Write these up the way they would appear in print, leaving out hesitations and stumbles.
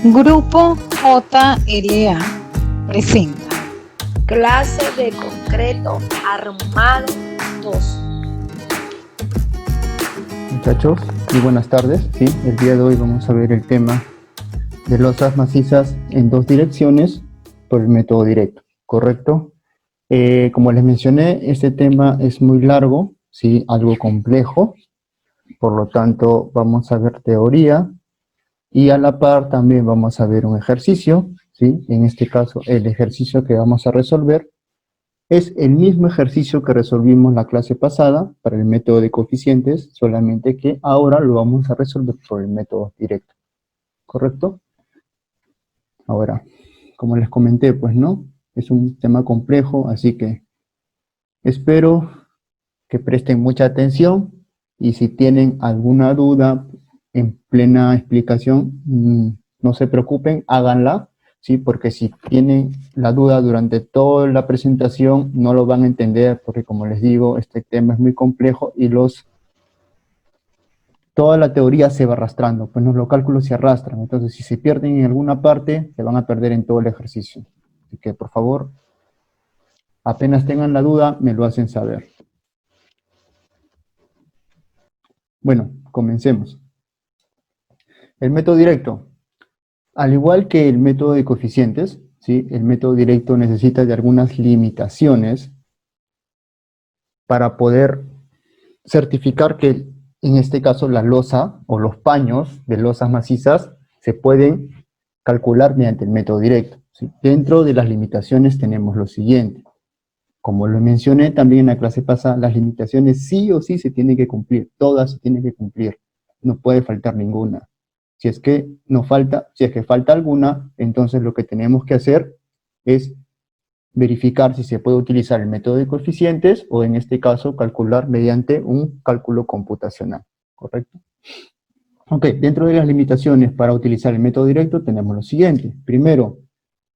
Grupo JLA presenta Clase de concreto armado 2. Muchachos, muy buenas tardes. Sí, el día de hoy vamos a ver el tema de losas macizas en dos direcciones por el método directo, ¿correcto? Como les mencioné, este tema es muy largo, sí, algo complejo, por lo tanto vamos a ver teoría y a la par también vamos a ver un ejercicio, sí. En este caso, el ejercicio que vamos a resolver es el mismo ejercicio que resolvimos la clase pasada para el método de coeficientes, solamente que ahora lo vamos a resolver por el método directo, ¿correcto? Ahora, como les comenté, pues no, es un tema complejo, así que espero que presten mucha atención y si tienen alguna duda en plena explicación, no se preocupen, háganla, ¿sí? Porque si tienen la duda durante toda la presentación, no lo van a entender, porque como les digo, este tema es muy complejo y toda la teoría se va arrastrando, pues los cálculos se arrastran, entonces si se pierden en alguna parte, se van a perder en todo el ejercicio. Así que por favor, apenas tengan la duda, me lo hacen saber. Bueno, comencemos. El método directo. Al igual que el método de coeficientes, ¿sí? El método directo necesita de algunas limitaciones para poder certificar que, en este caso, la losa o los paños de losas macizas se pueden calcular mediante el método directo, ¿sí? Dentro de las limitaciones tenemos lo siguiente. Como lo mencioné también en la clase pasada, las limitaciones sí o sí se tienen que cumplir, todas se tienen que cumplir, no puede faltar ninguna. Si es que falta alguna, entonces lo que tenemos que hacer es verificar si se puede utilizar el método de coeficientes o en este caso calcular mediante un cálculo computacional, ¿correcto? Ok, dentro de las limitaciones para utilizar el método directo tenemos lo siguiente. Primero,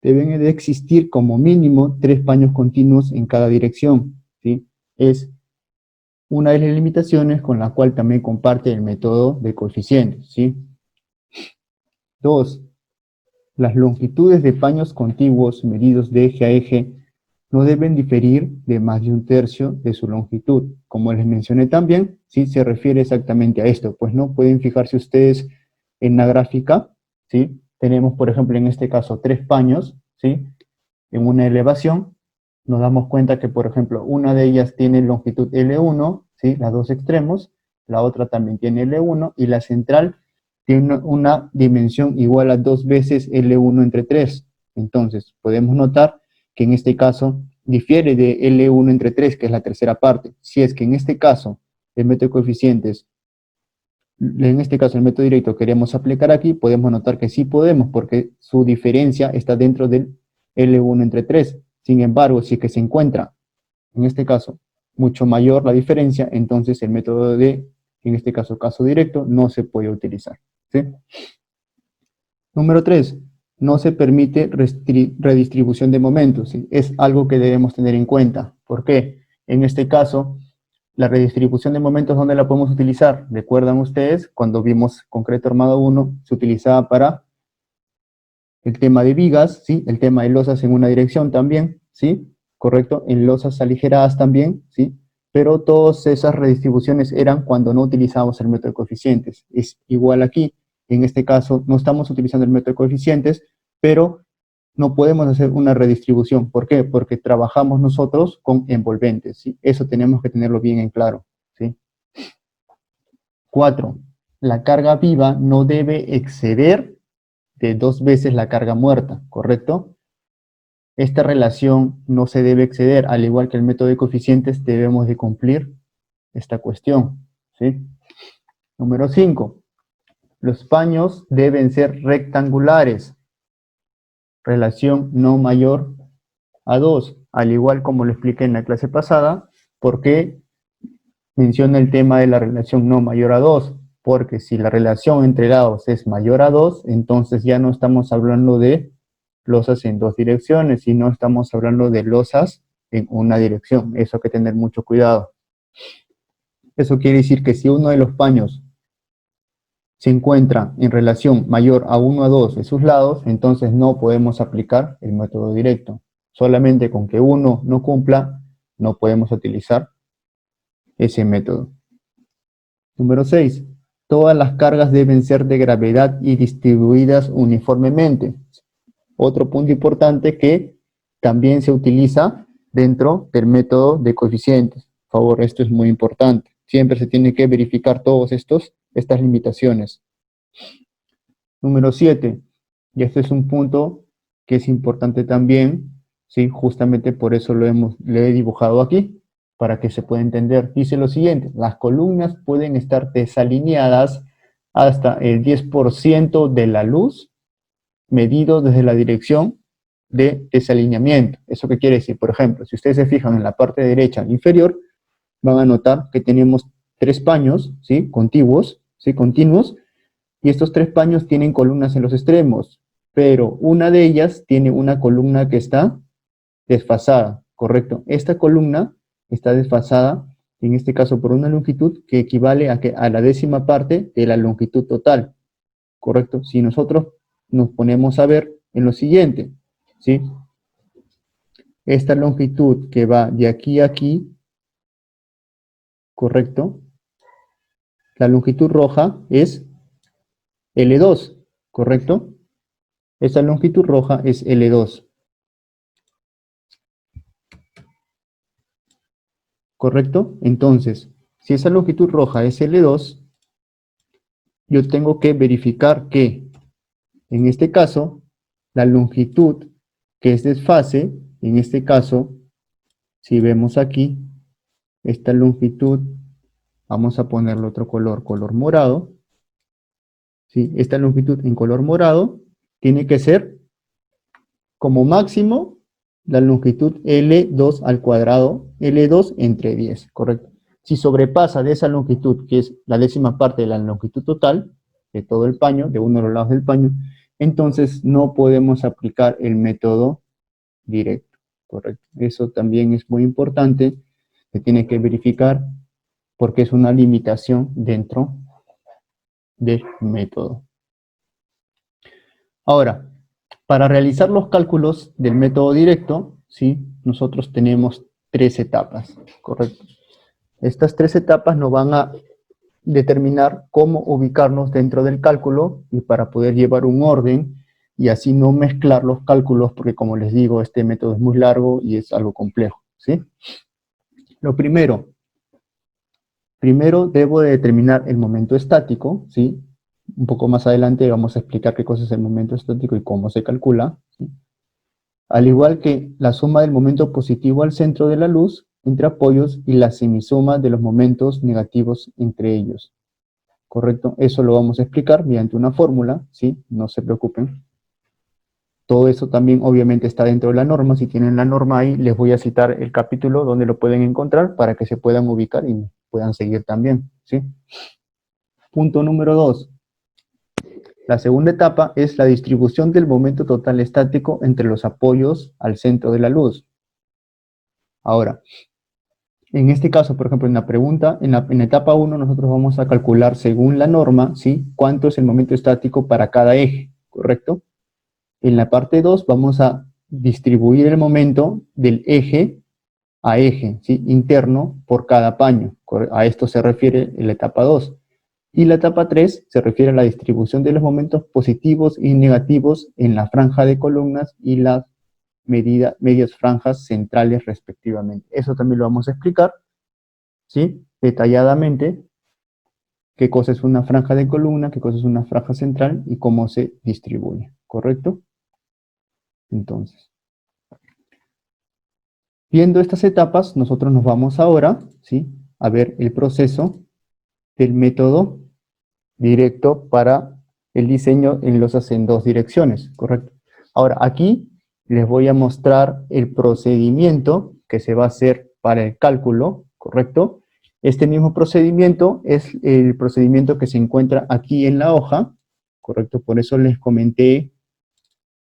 deben de existir como mínimo 3 paños continuos en cada dirección, ¿sí? Es una de las limitaciones con la cual también comparte el método de coeficientes, ¿sí? 2. Las longitudes de paños contiguos medidos de eje a eje no deben diferir de más de 1/3 de su longitud. Como les mencioné también, ¿sí? Se refiere exactamente a esto, pues no pueden fijarse ustedes en la gráfica, ¿sí? Tenemos, por ejemplo, en este caso 3 paños, ¿sí? En una elevación, nos damos cuenta que, por ejemplo, una de ellas tiene longitud L1, ¿sí? Las dos extremos, la otra también tiene L1 y la central tiene una dimensión igual a 2 veces L1 entre 3. Entonces, podemos notar que en este caso difiere de L1 entre 3, que es la tercera parte. Si es que en este caso el método de coeficientes, en este caso el método directo queremos aplicar aquí, podemos notar que sí podemos, porque su diferencia está dentro del L1 entre 3. Sin embargo, si es que se encuentra, en este caso, mucho mayor la diferencia, entonces el método de, en este caso, caso directo, no se puede utilizar, ¿sí? Número 3. No se permite redistribución de momentos, ¿sí? Es algo que debemos tener en cuenta. ¿Por qué? En este caso, la redistribución de momentos, ¿dónde la podemos utilizar? ¿Recuerdan ustedes? Cuando vimos concreto armado 1, se utilizaba para el tema de vigas, ¿sí? El tema de losas en una dirección también, ¿sí? Correcto, en losas aligeradas también, ¿sí? Pero todas esas redistribuciones eran cuando no utilizábamos el método de coeficientes. Es igual aquí, en este caso no estamos utilizando el método de coeficientes, pero no podemos hacer una redistribución. ¿Por qué? Porque trabajamos nosotros con envolventes, ¿sí? Eso tenemos que tenerlo bien en claro, ¿sí? 4. La carga viva no debe exceder de 2 veces la carga muerta, ¿correcto? Esta relación no se debe exceder, al igual que el método de coeficientes debemos de cumplir esta cuestión, ¿sí? Número 5. Los paños deben ser rectangulares, relación no mayor a 2, al igual como lo expliqué en la clase pasada. ¿Por qué menciona el tema de la relación no mayor a 2? Porque si la relación entre lados es mayor a 2, entonces ya no estamos hablando de losas en dos direcciones, sino estamos hablando de losas en una dirección. Eso hay que tener mucho cuidado. Eso quiere decir que si uno de los paños, se encuentra en relación mayor a 1 a 2 de sus lados, entonces no podemos aplicar el método directo. Solamente con que uno no cumpla, no podemos utilizar ese método. Número 6. Todas las cargas deben ser de gravedad y distribuidas uniformemente. Otro punto importante que también se utiliza dentro del método de coeficientes. Por favor, esto es muy importante. Siempre se tiene que verificar todas estas limitaciones. Número 7. Y este es un punto que es importante también, ¿sí? Justamente por eso lo he dibujado aquí, para que se pueda entender. Dice lo siguiente: las columnas pueden estar desalineadas hasta el 10% de la luz, medido desde la dirección de desalineamiento. ¿Eso qué quiere decir? Por ejemplo, si ustedes se fijan en la parte derecha inferior, van a notar que tenemos 3 paños, ¿sí? Contiguos, ¿sí? Continuos, y estos 3 paños tienen columnas en los extremos, pero una de ellas tiene una columna que está desfasada, ¿correcto? Esta columna está desfasada, en este caso por una longitud que equivale a la décima parte de la longitud total, ¿correcto? Si nosotros nos ponemos a ver en lo siguiente, ¿sí? Esta longitud que va de aquí a aquí, ¿correcto? La longitud roja es L2, ¿correcto? Esta longitud roja es L2. ¿Correcto? Entonces, si esa longitud roja es L2, yo tengo que verificar que, en este caso, la longitud que es desfase, en este caso, si vemos aquí, esta longitud, vamos a ponerle otro color, color morado, ¿sí? Esta longitud en color morado tiene que ser, como máximo, la longitud L2 al cuadrado, L2 entre 10, ¿correcto? Si sobrepasa de esa longitud, que es la décima parte de la longitud total, de todo el paño, de uno de los lados del paño, entonces no podemos aplicar el método directo, ¿correcto? Eso también es muy importante, se tiene que verificar porque es una limitación dentro del método. Ahora, para realizar los cálculos del método directo, ¿sí? Nosotros tenemos 3 etapas, ¿correcto? Estas 3 etapas nos van a determinar cómo ubicarnos dentro del cálculo y para poder llevar un orden y así no mezclar los cálculos, porque como les digo, este método es muy largo y es algo complejo, ¿sí? Lo primero debo de determinar el momento estático, ¿sí? Un poco más adelante vamos a explicar qué cosa es el momento estático y cómo se calcula, ¿sí? Al igual que la suma del momento positivo al centro de la luz entre apoyos y la semisuma de los momentos negativos entre ellos. ¿Correcto? Eso lo vamos a explicar mediante una fórmula, ¿sí? No se preocupen. Todo eso también obviamente está dentro de la norma. Si tienen la norma ahí, les voy a citar el capítulo donde lo pueden encontrar para que se puedan ubicar y puedan seguir también, ¿sí? Punto número 2. La segunda etapa es la distribución del momento total estático entre los apoyos al centro de la luz. Ahora, en este caso, por ejemplo, en la pregunta, en la etapa 1 nosotros vamos a calcular según la norma, ¿sí? Cuánto es el momento estático para cada eje, ¿correcto? En la parte 2 vamos a distribuir el momento del eje a eje, ¿sí? Interno por cada paño. A esto se refiere la etapa 2. Y la etapa 3 se refiere a la distribución de los momentos positivos y negativos en la franja de columnas y las medias franjas centrales respectivamente. Eso también lo vamos a explicar, ¿sí? Detalladamente, qué cosa es una franja de columna, qué cosa es una franja central y cómo se distribuye, ¿correcto? Entonces, viendo estas etapas, nosotros nos vamos ahora, ¿sí? A ver el proceso del método directo para el diseño en losas en 2 direcciones, ¿correcto? Ahora, aquí les voy a mostrar el procedimiento que se va a hacer para el cálculo, ¿correcto? Este mismo procedimiento es el procedimiento que se encuentra aquí en la hoja, ¿correcto? Por eso les comenté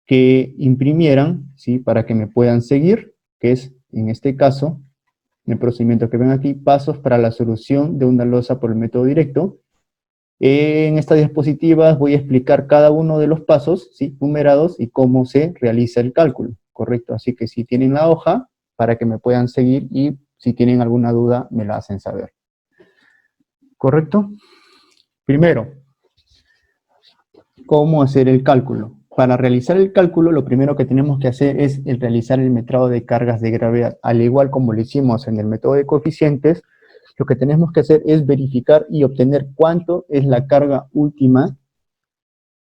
que imprimieran, ¿sí? Para que me puedan seguir, que es, en este caso, el procedimiento que ven aquí, pasos para la solución de una losa por el método directo. En estas diapositivas voy a explicar cada uno de los pasos, ¿sí?, numerados y cómo se realiza el cálculo, ¿correcto? Así que si tienen la hoja, para que me puedan seguir y si tienen alguna duda me la hacen saber. ¿Correcto? Primero, ¿cómo hacer el cálculo? Para realizar el cálculo, lo primero que tenemos que hacer es realizar el metrado de cargas de gravedad. Al igual como lo hicimos en el método de coeficientes, lo que tenemos que hacer es verificar y obtener cuánto es la carga última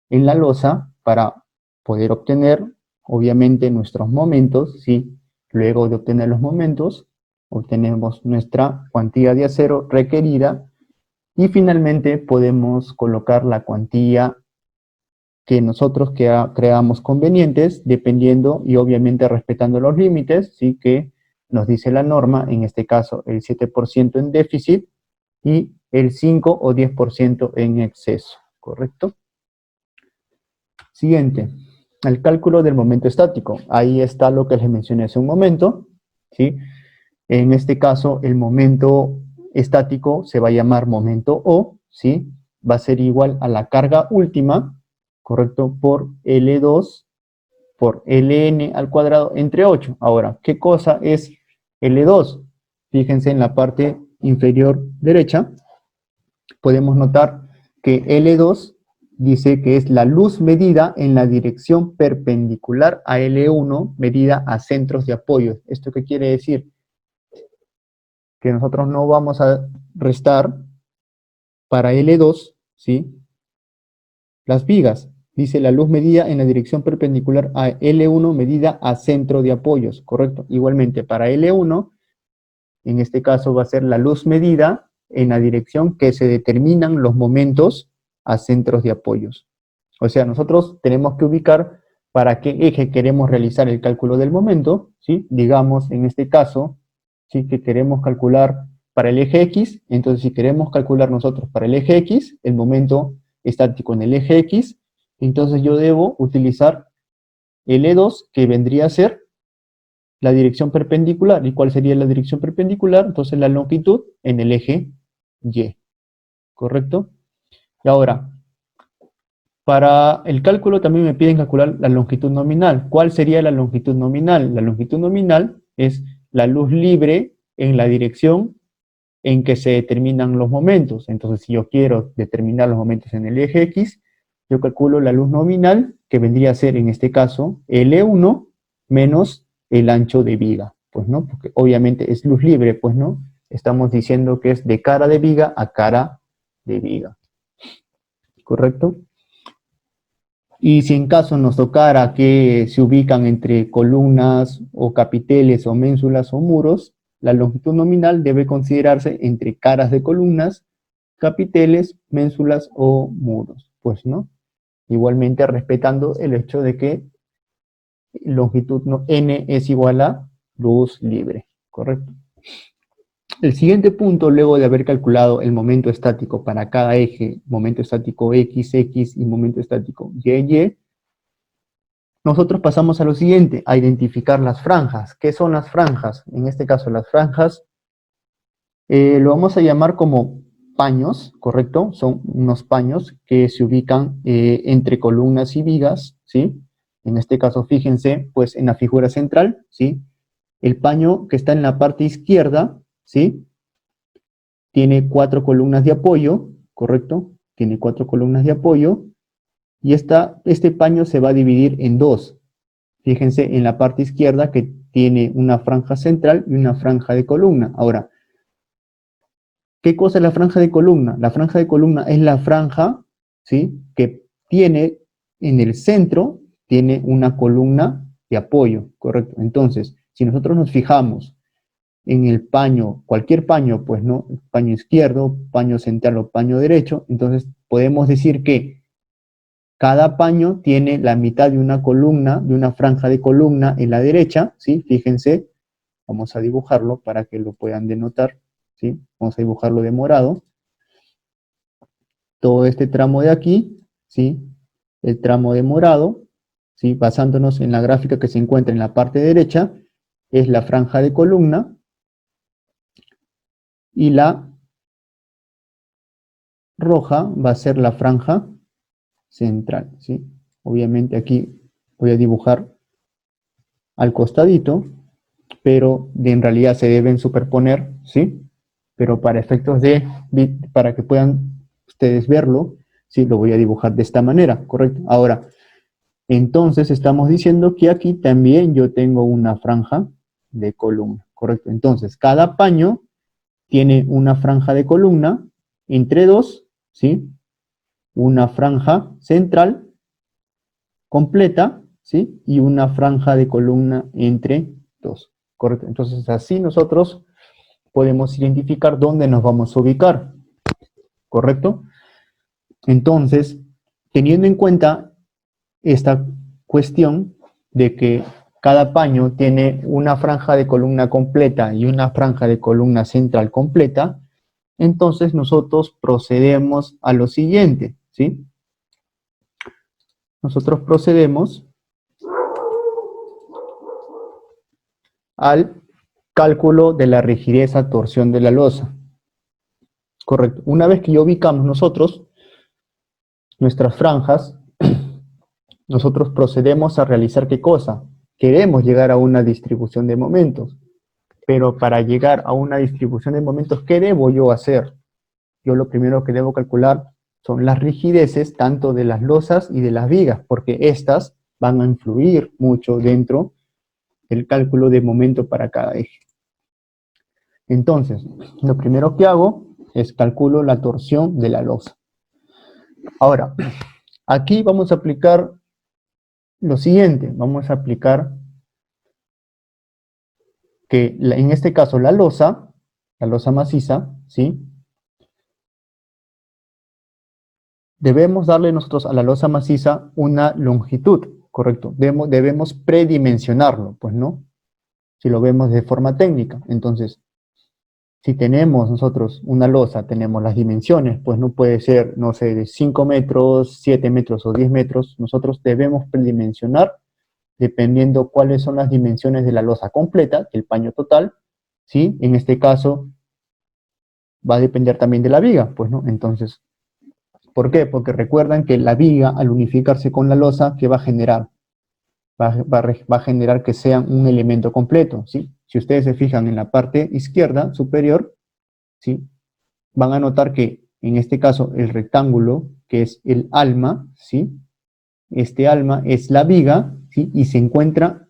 en la losa para poder obtener, obviamente, nuestros momentos, ¿sí? Luego de obtener los momentos, obtenemos nuestra cuantía de acero requerida y finalmente podemos colocar la cuantía que nosotros creamos convenientes, dependiendo y obviamente respetando los límites, ¿sí?, que nos dice la norma, en este caso el 7% en déficit y el 5 o 10% en exceso, ¿correcto? Siguiente, el cálculo del momento estático. Ahí está lo que les mencioné hace un momento, ¿sí? En este caso, el momento estático se va a llamar momento O, ¿sí? Va a ser igual a la carga última, ¿correcto?, por L2 por Ln al cuadrado entre 8. Ahora, ¿qué cosa es L2? Fíjense en la parte inferior derecha, podemos notar que L2 dice que es la luz medida en la dirección perpendicular a L1 medida a centros de apoyo. ¿Esto qué quiere decir? Que nosotros no vamos a restar para L2, ¿sí?, las vigas. Dice la luz medida en la dirección perpendicular a L1 medida a centro de apoyos, ¿correcto? Igualmente para L1, en este caso va a ser la luz medida en la dirección que se determinan los momentos a centros de apoyos. O sea, nosotros tenemos que ubicar para qué eje queremos realizar el cálculo del momento, ¿sí? Digamos, en este caso, ¿sí?, que queremos calcular para el eje X, entonces si queremos calcular nosotros para el eje X, el momento estático en el eje X, entonces yo debo utilizar L2, que vendría a ser la dirección perpendicular. ¿Y cuál sería la dirección perpendicular? Entonces la longitud en el eje Y, ¿correcto? Y ahora, para el cálculo también me piden calcular la longitud nominal. ¿Cuál sería la longitud nominal? La longitud nominal es la luz libre en la dirección en que se determinan los momentos. Entonces, si yo quiero determinar los momentos en el eje X, yo calculo la luz nominal, que vendría a ser, en este caso, L1 menos el ancho de viga, pues, ¿no? Porque obviamente es luz libre, pues, ¿no? Estamos diciendo que es de cara de viga a cara de viga, ¿correcto? Y si en caso nos tocara que se ubican entre columnas o capiteles o ménsulas o muros, la longitud nominal debe considerarse entre caras de columnas, capiteles, ménsulas o muros, pues, ¿no? Igualmente respetando el hecho de que longitud n es igual a luz libre, ¿correcto? El siguiente punto, luego de haber calculado el momento estático para cada eje, momento estático X, X y momento estático Y, Y, nosotros pasamos a lo siguiente, a identificar las franjas. ¿Qué son las franjas? En este caso, las franjas lo vamos a llamar como paños, ¿correcto? Son unos paños que se ubican entre columnas y vigas, ¿sí? En este caso, fíjense, pues en la figura central, ¿sí? El paño que está en la parte izquierda, ¿sí?, tiene 4 columnas de apoyo, ¿correcto? Tiene 4 columnas de apoyo, y este paño se va a dividir en dos. Fíjense en la parte izquierda que tiene una franja central y una franja de columna. Ahora, ¿qué cosa es la franja de columna? La franja de columna es la franja, ¿sí?, que tiene en el centro, tiene una columna de apoyo, ¿correcto? Entonces, si nosotros nos fijamos en el paño, cualquier paño, pues, ¿no?, paño izquierdo, paño central o paño derecho, entonces podemos decir que cada paño tiene la mitad de una columna, de una franja de columna en la derecha, ¿sí? Fíjense, vamos a dibujarlo para que lo puedan denotar, ¿sí? Vamos a dibujarlo de morado. Todo este tramo de aquí, ¿sí?, el tramo de morado, ¿sí?, basándonos en la gráfica que se encuentra en la parte derecha, es la franja de columna, y la roja va a ser la franja central, ¿sí? Obviamente aquí voy a dibujar al costadito, pero en realidad se deben superponer, ¿sí? Pero para efectos para que puedan ustedes verlo, sí, lo voy a dibujar de esta manera, ¿correcto? Ahora, entonces estamos diciendo que aquí también yo tengo una franja de columna, ¿correcto? Entonces, cada paño tiene una franja de columna entre dos, ¿sí? Una franja central completa, ¿sí? Y una franja de columna entre dos, ¿correcto? Entonces, así nosotros podemos identificar dónde nos vamos a ubicar, ¿correcto? Entonces, teniendo en cuenta esta cuestión de que cada paño tiene una franja de columna completa y una franja de columna central completa, entonces nosotros procedemos a lo siguiente, ¿sí? Nosotros procedemos al cálculo de la rigidez a torsión de la losa. Correcto. Una vez que ya ubicamos nosotros nuestras franjas, nosotros procedemos a realizar ¿qué cosa? Queremos llegar a una distribución de momentos. Pero para llegar a una distribución de momentos, ¿qué debo yo hacer? Yo lo primero que debo calcular son las rigideces tanto de las losas y de las vigas, porque estas van a influir mucho dentro del cálculo de momento para cada eje. Entonces, lo primero que hago es calculo la torsión de la losa. Ahora, aquí vamos a aplicar lo siguiente. Vamos a aplicar que en este caso la losa maciza, ¿sí? Debemos darle nosotros a la losa maciza una longitud, ¿correcto? Debemos predimensionarlo, pues, ¿no? Si lo vemos de forma técnica. Entonces, si tenemos nosotros una losa, tenemos las dimensiones, pues no puede ser, no sé, de 5 metros, 7 metros o 10 metros. Nosotros debemos predimensionar dependiendo cuáles son las dimensiones de la losa completa, el paño total, ¿sí? En este caso, va a depender también de la viga, pues, ¿no? Entonces, ¿por qué? Porque recuerdan que la viga, al unificarse con la losa, ¿qué va a generar? Va a generar que sean un elemento completo, ¿sí? Si ustedes se fijan en la parte izquierda superior, ¿sí? Van a notar que, en este caso, el rectángulo, que es el alma, ¿sí? Este alma es la viga, ¿sí? Y se encuentra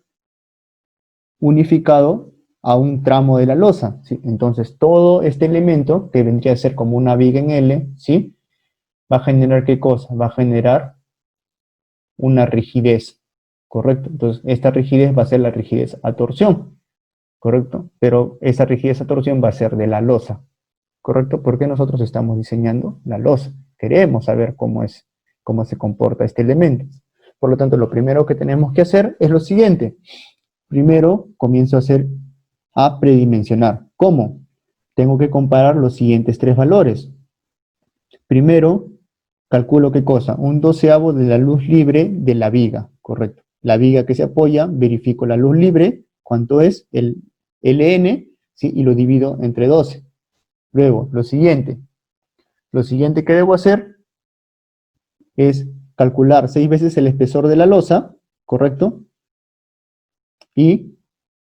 unificado a un tramo de la losa, ¿sí? Entonces, todo este elemento, que vendría a ser como una viga en L, ¿sí? Va a generar ¿qué cosa? Va a generar una rigidez, ¿correcto? Entonces, esta rigidez va a ser la rigidez a torsión, ¿correcto? Pero esa rigidez a torsión va a ser de la losa, ¿correcto? Porque nosotros estamos diseñando la losa. Queremos saber cómo se comporta este elemento. Por lo tanto, lo primero que tenemos que hacer es lo siguiente. Primero, comienzo a predimensionar. ¿Cómo? Tengo que comparar los siguientes tres valores. Primero, calculo ¿qué cosa? Un doceavo de la luz libre de la viga, correcto. La viga que se apoya, verifico la luz libre, ¿cuánto es? El Ln, ¿sí? Y lo divido entre 12. Luego, lo siguiente que debo hacer es calcular 6 veces el espesor de la losa, ¿correcto? Y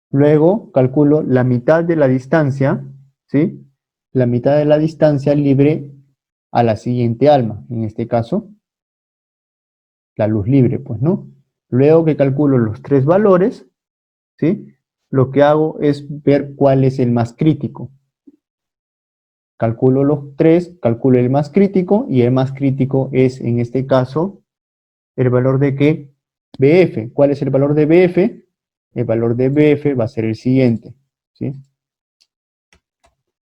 luego calculo la mitad de la distancia, ¿sí? La mitad de la distancia libre a la siguiente alma, en este caso, la luz libre, pues, ¿no? Luego que calculo los tres valores, ¿sí? Lo que hago es ver cuál es el más crítico. Calculo los tres, calculo el más crítico, y el más crítico es, en este caso, el valor de ¿qué? BF. ¿Cuál es el valor de BF? El valor de BF va a ser el siguiente, ¿sí?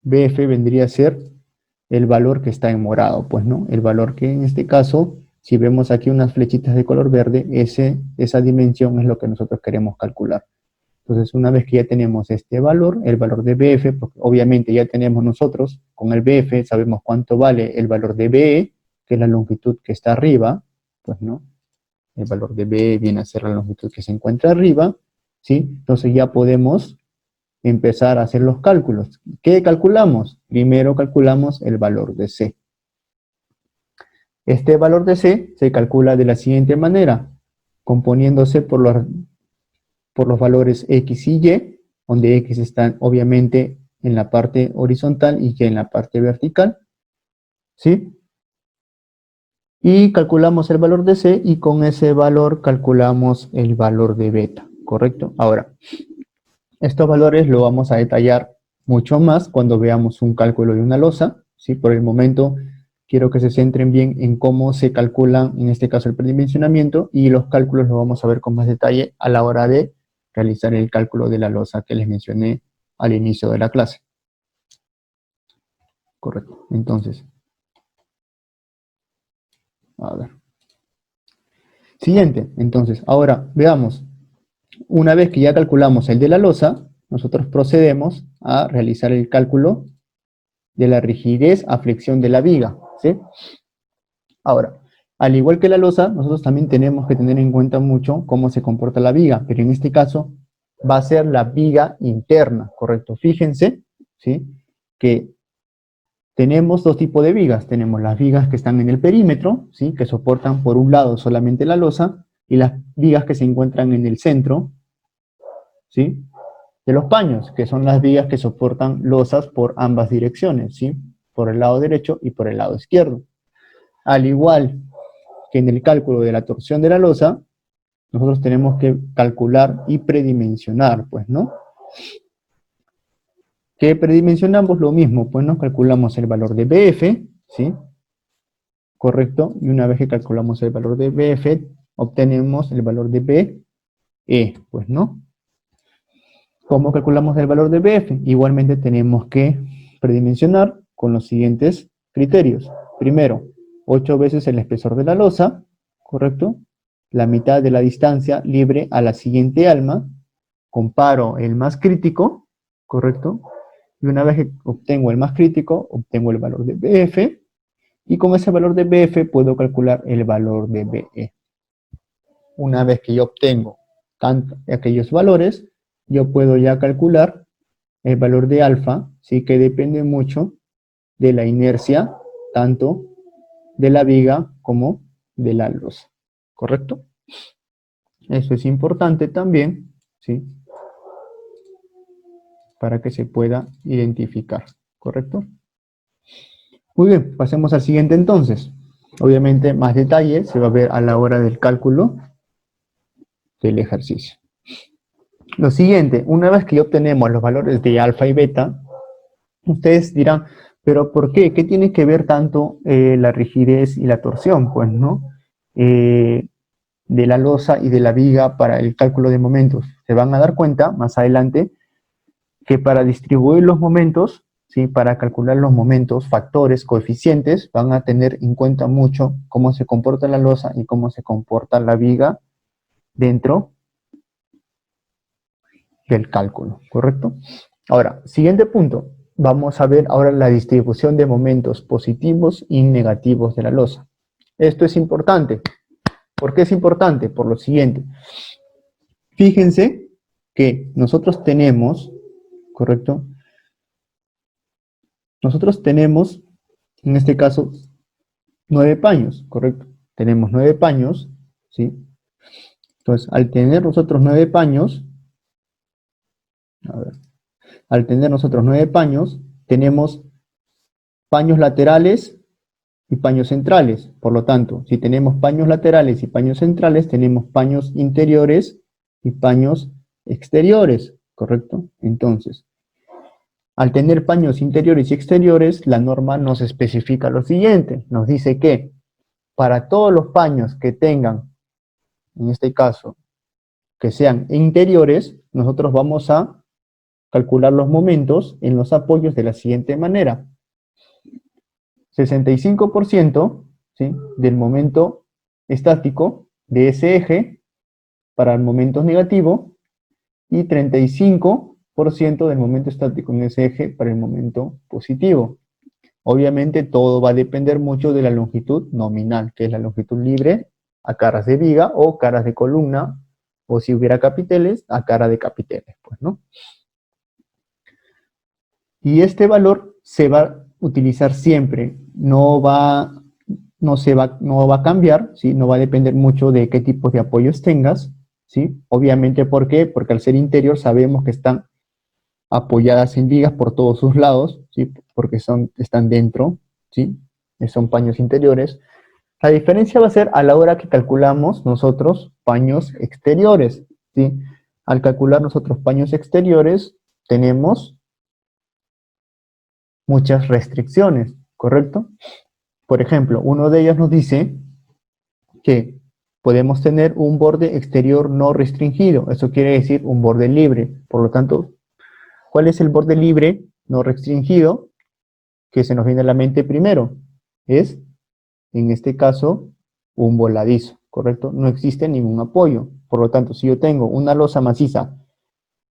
BF vendría a ser el valor que está en morado, pues, ¿no? El valor que en este caso, si vemos aquí unas flechitas de color verde, esa dimensión es lo que nosotros queremos calcular. Entonces, una vez que ya tenemos este valor, el valor de BF, porque obviamente ya tenemos nosotros, con el BF sabemos cuánto vale el valor de BE, que es la longitud que está arriba, pues, ¿no? El valor de BE viene a ser la longitud que se encuentra arriba, ¿sí? Entonces ya podemos empezar a hacer los cálculos. ¿Qué calculamos? Primero calculamos el valor de C. Este valor de C se calcula de la siguiente manera, componiéndose por los valores X y Y, donde X están obviamente en la parte horizontal y Y en la parte vertical, ¿sí? Y calculamos el valor de C y con ese valor calculamos el valor de beta, ¿correcto? Ahora, estos valores lo vamos a detallar mucho más cuando veamos un cálculo de una losa, ¿sí? Por el momento quiero que se centren bien en cómo se calculan, en este caso, el predimensionamiento, y los cálculos los vamos a ver con más detalle a la hora de realizar el cálculo de la losa que les mencioné al inicio de la clase. Correcto. Entonces, a ver. Siguiente. Entonces, ahora veamos. Una vez que ya calculamos el de la losa, nosotros procedemos a realizar el cálculo de la rigidez a flexión de la viga, ¿sí? Ahora, al igual que la losa, nosotros también tenemos que tener en cuenta mucho cómo se comporta la viga, pero en este caso va a ser la viga interna, ¿correcto? Fíjense, ¿sí? Que tenemos dos tipos de vigas. Tenemos las vigas que están en el perímetro, ¿sí? Que soportan por un lado solamente la losa, y las vigas que se encuentran en el centro, ¿sí? De los paños, que son las vigas que soportan losas por ambas direcciones, ¿sí? Por el lado derecho y por el lado izquierdo. Al igual que en el cálculo de la torsión de la losa, nosotros tenemos que calcular y predimensionar, pues, ¿no? ¿Qué predimensionamos? Lo mismo, pues, ¿no? Calculamos el valor de BF, ¿sí? Correcto, y una vez que calculamos el valor de BF, obtenemos el valor de BE, pues, ¿no? ¿Cómo calculamos el valor de BF? Igualmente tenemos que predimensionar con los siguientes criterios. Primero, 8 veces el espesor de la losa, ¿correcto? La mitad de la distancia libre a la siguiente alma, comparo el más crítico, ¿correcto? Y una vez que obtengo el más crítico, obtengo el valor de BF, y con ese valor de BF puedo calcular el valor de BE. Una vez que yo obtengo aquellos valores, yo puedo ya calcular el valor de alfa, ¿sí? Que depende mucho de la inercia, tanto de la viga como de la losa, ¿correcto? Eso es importante también, ¿sí? Para que se pueda identificar, ¿correcto? Muy bien, pasemos al siguiente entonces. Obviamente más detalle se va a ver a la hora del cálculo del ejercicio. Lo siguiente, una vez que obtenemos los valores de alfa y beta, ustedes dirán, ¿pero por qué? ¿Qué tiene que ver tanto la rigidez y la torsión? Pues, ¿no? De la losa y de la viga para el cálculo de momentos. Se van a dar cuenta más adelante que para distribuir los momentos, ¿sí? Para calcular los momentos, factores, coeficientes, van a tener en cuenta mucho cómo se comporta la losa y cómo se comporta la viga dentro del cálculo, ¿correcto? Ahora, siguiente punto. Vamos a ver ahora la distribución de momentos positivos y negativos de la losa. Esto es importante. ¿Por qué es importante? Por lo siguiente. Fíjense que nosotros tenemos, ¿correcto? Nosotros tenemos, en este caso, 9 paños, ¿correcto? Tenemos 9 paños, ¿sí? Entonces, al tener nosotros 9 paños, tenemos paños laterales y paños centrales. Por lo tanto, si tenemos paños laterales y paños centrales, tenemos paños interiores y paños exteriores, ¿correcto? Entonces, al tener paños interiores y exteriores, la norma nos especifica lo siguiente. Nos dice que para todos los paños que tengan, en este caso, que sean interiores, nosotros vamos a calcular los momentos en los apoyos de la siguiente manera. 65%, ¿sí? Del momento estático de ese eje para el momento negativo y 35% del momento estático en ese eje para el momento positivo. Obviamente todo va a depender mucho de la longitud nominal, que es la longitud libre a caras de viga o caras de columna, o si hubiera capiteles, a cara de capiteles, pues, ¿no? Y este valor se va a utilizar siempre, no va no va a cambiar, ¿sí? No va a depender mucho de qué tipo de apoyos tengas, ¿sí? Obviamente, ¿por qué? Porque al ser interior sabemos que están apoyadas en vigas por todos sus lados, ¿sí? Porque están dentro, ¿sí? Son paños interiores. La diferencia va a ser a la hora que calculamos nosotros paños exteriores, ¿sí? Al calcular nosotros paños exteriores, tenemos muchas restricciones, ¿correcto? Por ejemplo, uno de ellos nos dice que podemos tener un borde exterior no restringido. Eso quiere decir un borde libre. Por lo tanto, ¿cuál es el borde libre no restringido que se nos viene a la mente primero? Es, en este caso, un voladizo, ¿correcto? No existe ningún apoyo. Por lo tanto, si yo tengo una losa maciza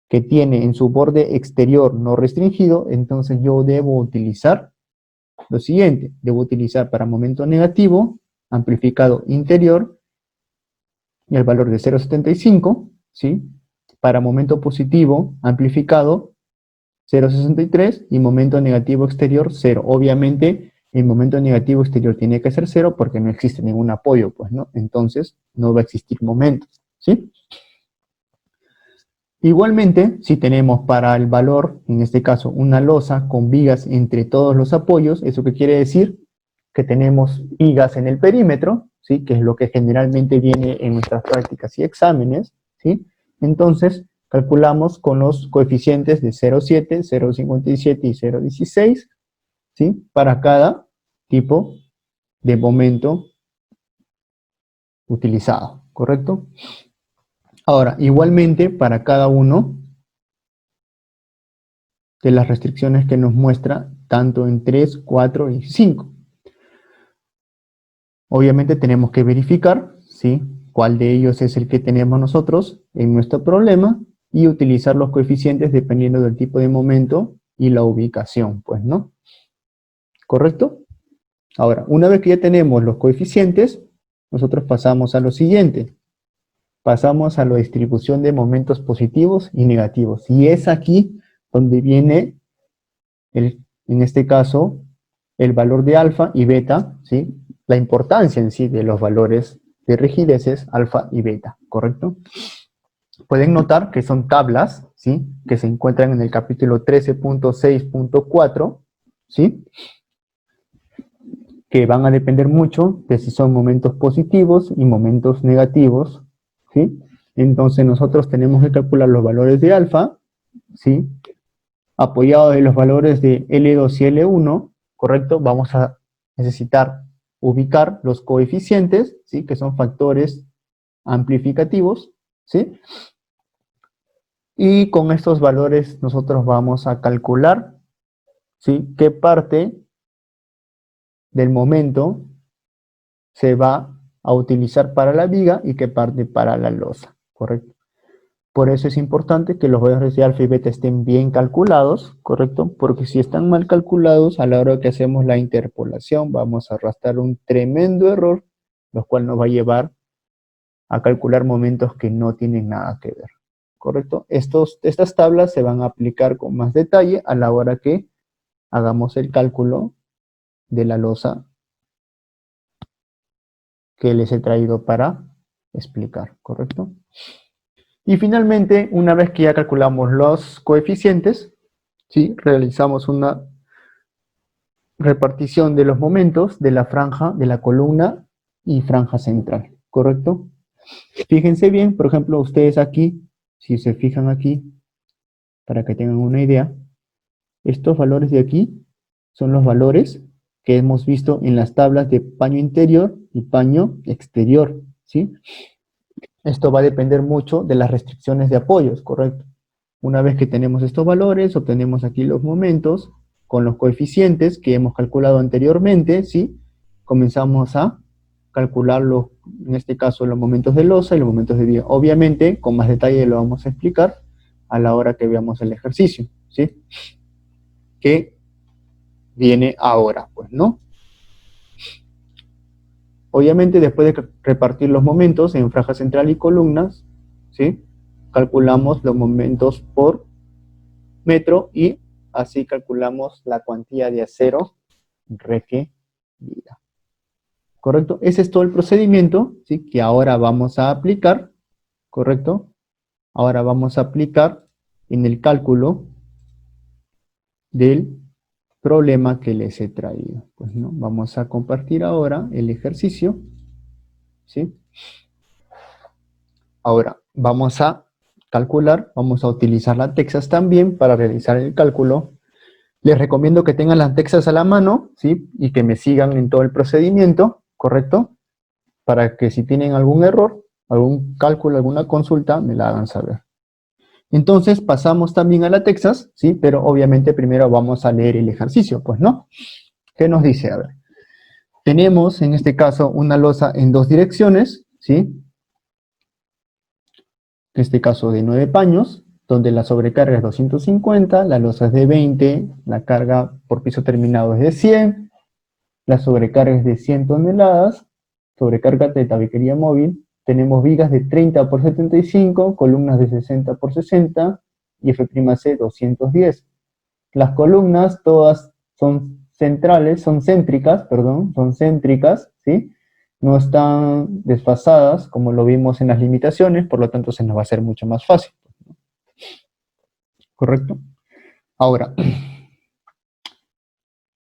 que tiene en su borde exterior no restringido, entonces yo debo utilizar lo siguiente. Debo utilizar para momento negativo, amplificado interior, y el valor de 0,75, ¿sí? Para momento positivo, amplificado, 0,63 y momento negativo exterior, 0. Obviamente, el momento negativo exterior tiene que ser 0 porque no existe ningún apoyo, pues, ¿no? Entonces, no va a existir momentos, ¿sí? Igualmente, si tenemos para el valor, en este caso, una losa con vigas entre todos los apoyos, ¿eso qué quiere decir? Que tenemos vigas en el perímetro, ¿sí? Que es lo que generalmente viene en nuestras prácticas y exámenes, ¿sí? Entonces, calculamos con los coeficientes de 0,7, 0,57 y 0,16, ¿sí? Para cada tipo de momento utilizado, ¿correcto? Ahora, igualmente, para cada uno de las restricciones que nos muestra, tanto en 3, 4 y 5. Obviamente tenemos que verificar, ¿sí? Cuál de ellos es el que tenemos nosotros en nuestro problema y utilizar los coeficientes dependiendo del tipo de momento y la ubicación, pues, ¿no? ¿Correcto? Ahora, una vez que ya tenemos los coeficientes, nosotros pasamos a lo siguiente. Pasamos a la distribución de momentos positivos y negativos. Y es aquí donde viene, en este caso, el valor de alfa y beta, ¿sí? La importancia en sí de los valores de rigideces alfa y beta, ¿correcto? Pueden notar que son tablas, ¿sí? Que se encuentran en el capítulo 13.6.4, ¿sí? Que van a depender mucho de si son momentos positivos y momentos negativos, ¿sí? Entonces nosotros tenemos que calcular los valores de alfa, ¿sí? Apoyados en los valores de L2 y L1, ¿correcto? Vamos a necesitar ubicar los coeficientes, ¿sí? Que son factores amplificativos, ¿sí? Y con estos valores nosotros vamos a calcular, ¿sí? Qué parte del momento se va a utilizar para la viga y qué parte para la losa, ¿correcto? Por eso es importante que los valores de alfa y beta estén bien calculados, ¿correcto? Porque si están mal calculados, a la hora que hacemos la interpolación, vamos a arrastrar un tremendo error, lo cual nos va a llevar a calcular momentos que no tienen nada que ver, ¿correcto? Estas tablas se van a aplicar con más detalle a la hora que hagamos el cálculo de la losa que les he traído para explicar, ¿correcto? Y finalmente, una vez que ya calculamos los coeficientes, ¿sí? Realizamos una repartición de los momentos de la franja, de la columna y franja central, ¿correcto? Fíjense bien, por ejemplo, ustedes aquí, si se fijan aquí, para que tengan una idea, estos valores de aquí son los valores que hemos visto en las tablas de paño interior y paño exterior, ¿sí? Esto va a depender mucho de las restricciones de apoyos, ¿correcto? Una vez que tenemos estos valores, obtenemos aquí los momentos con los coeficientes que hemos calculado anteriormente, ¿sí? Comenzamos a calcular en este caso, los momentos de losa y los momentos de viga. Obviamente, con más detalle lo vamos a explicar a la hora que veamos el ejercicio, ¿sí? Que viene ahora, pues, ¿no? Obviamente, después de repartir los momentos en franja central y columnas, ¿sí? Calculamos los momentos por metro y así calculamos la cuantía de acero requerida. ¿correcto? Ese es todo el procedimiento, ¿sí? Que ahora vamos a aplicar, ¿correcto? Ahora vamos a aplicar en el cálculo del problema que les he traído. Pues, ¿no? Vamos a compartir ahora el ejercicio, ¿sí? Ahora, vamos a calcular, vamos a utilizar la Texas también para realizar el cálculo. Les recomiendo que tengan las Texas a la mano, ¿sí? Y que me sigan en todo el procedimiento, ¿correcto? Para que si tienen algún error, algún cálculo, alguna consulta, me la hagan saber. Entonces pasamos también a la Texas, ¿sí? Pero obviamente primero vamos a leer el ejercicio, pues, ¿no? ¿Qué nos dice? A ver, tenemos en este caso una losa en dos direcciones, ¿sí? En este caso de 9 paños, donde la sobrecarga es 250, la losa es de 20, la carga por piso terminado es de 100, la sobrecarga es de 100 toneladas, sobrecarga de tabiquería móvil, tenemos vigas de 30 por 75, columnas de 60 por 60 y F'C 210. Las columnas todas son centrales, son céntricas, ¿sí? No están desfasadas como lo vimos en las limitaciones, por lo tanto se nos va a hacer mucho más fácil. ¿Correcto? Ahora,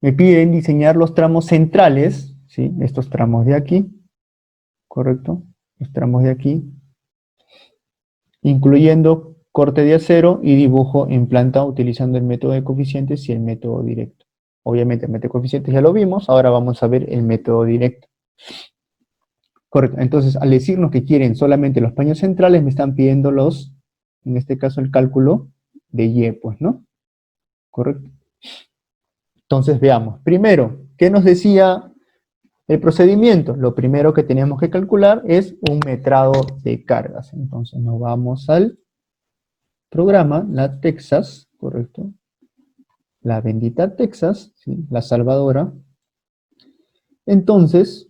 me piden diseñar los tramos centrales, ¿sí? Estos tramos de aquí, ¿correcto? Los tramos de aquí, incluyendo corte de acero y dibujo en planta utilizando el método de coeficientes y el método directo. Obviamente el método de coeficientes ya lo vimos, ahora vamos a ver el método directo. Correcto, entonces al decirnos que quieren solamente los paños centrales, me están pidiendo los, en este caso el cálculo de Y, pues, ¿no? Correcto. Entonces veamos, primero, ¿qué nos decía el procedimiento? Lo primero que tenemos que calcular es un metrado de cargas. Entonces nos vamos al programa, la Texas, ¿correcto? La bendita Texas, ¿sí? La salvadora. Entonces,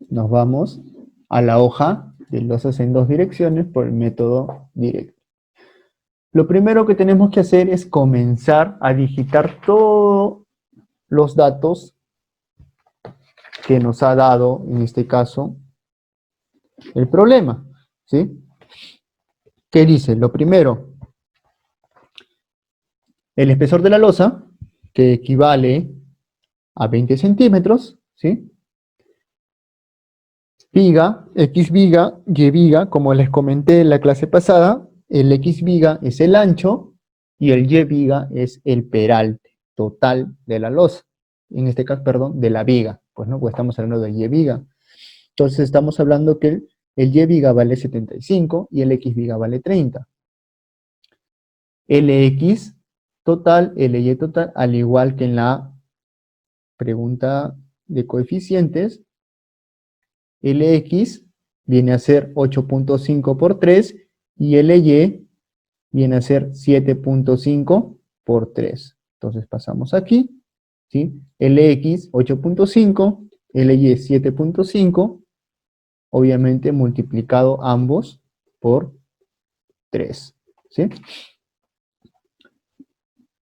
nos vamos a la hoja de losas en dos direcciones por el método directo. Lo primero que tenemos que hacer es comenzar a digitar todos los datos que nos ha dado, en este caso, el problema, ¿sí? ¿Qué dice? Lo primero, el espesor de la losa, que equivale a 20 centímetros, ¿sí? Viga, X viga, Y viga, como les comenté en la clase pasada, el X viga es el ancho y el Y viga es el peralte total de la losa. En este caso, perdón, de la viga, pues no, pues estamos hablando de Y viga. Entonces estamos hablando que el Y viga vale 75 y el X viga vale 30. LX total, LY total, al igual que en la pregunta de coeficientes, LX viene a ser 8.5 por 3 y LY viene a ser 7.5 por 3. Entonces pasamos aquí, ¿sí? LX 8.5, LY 7.5, obviamente multiplicado ambos por 3, ¿sí?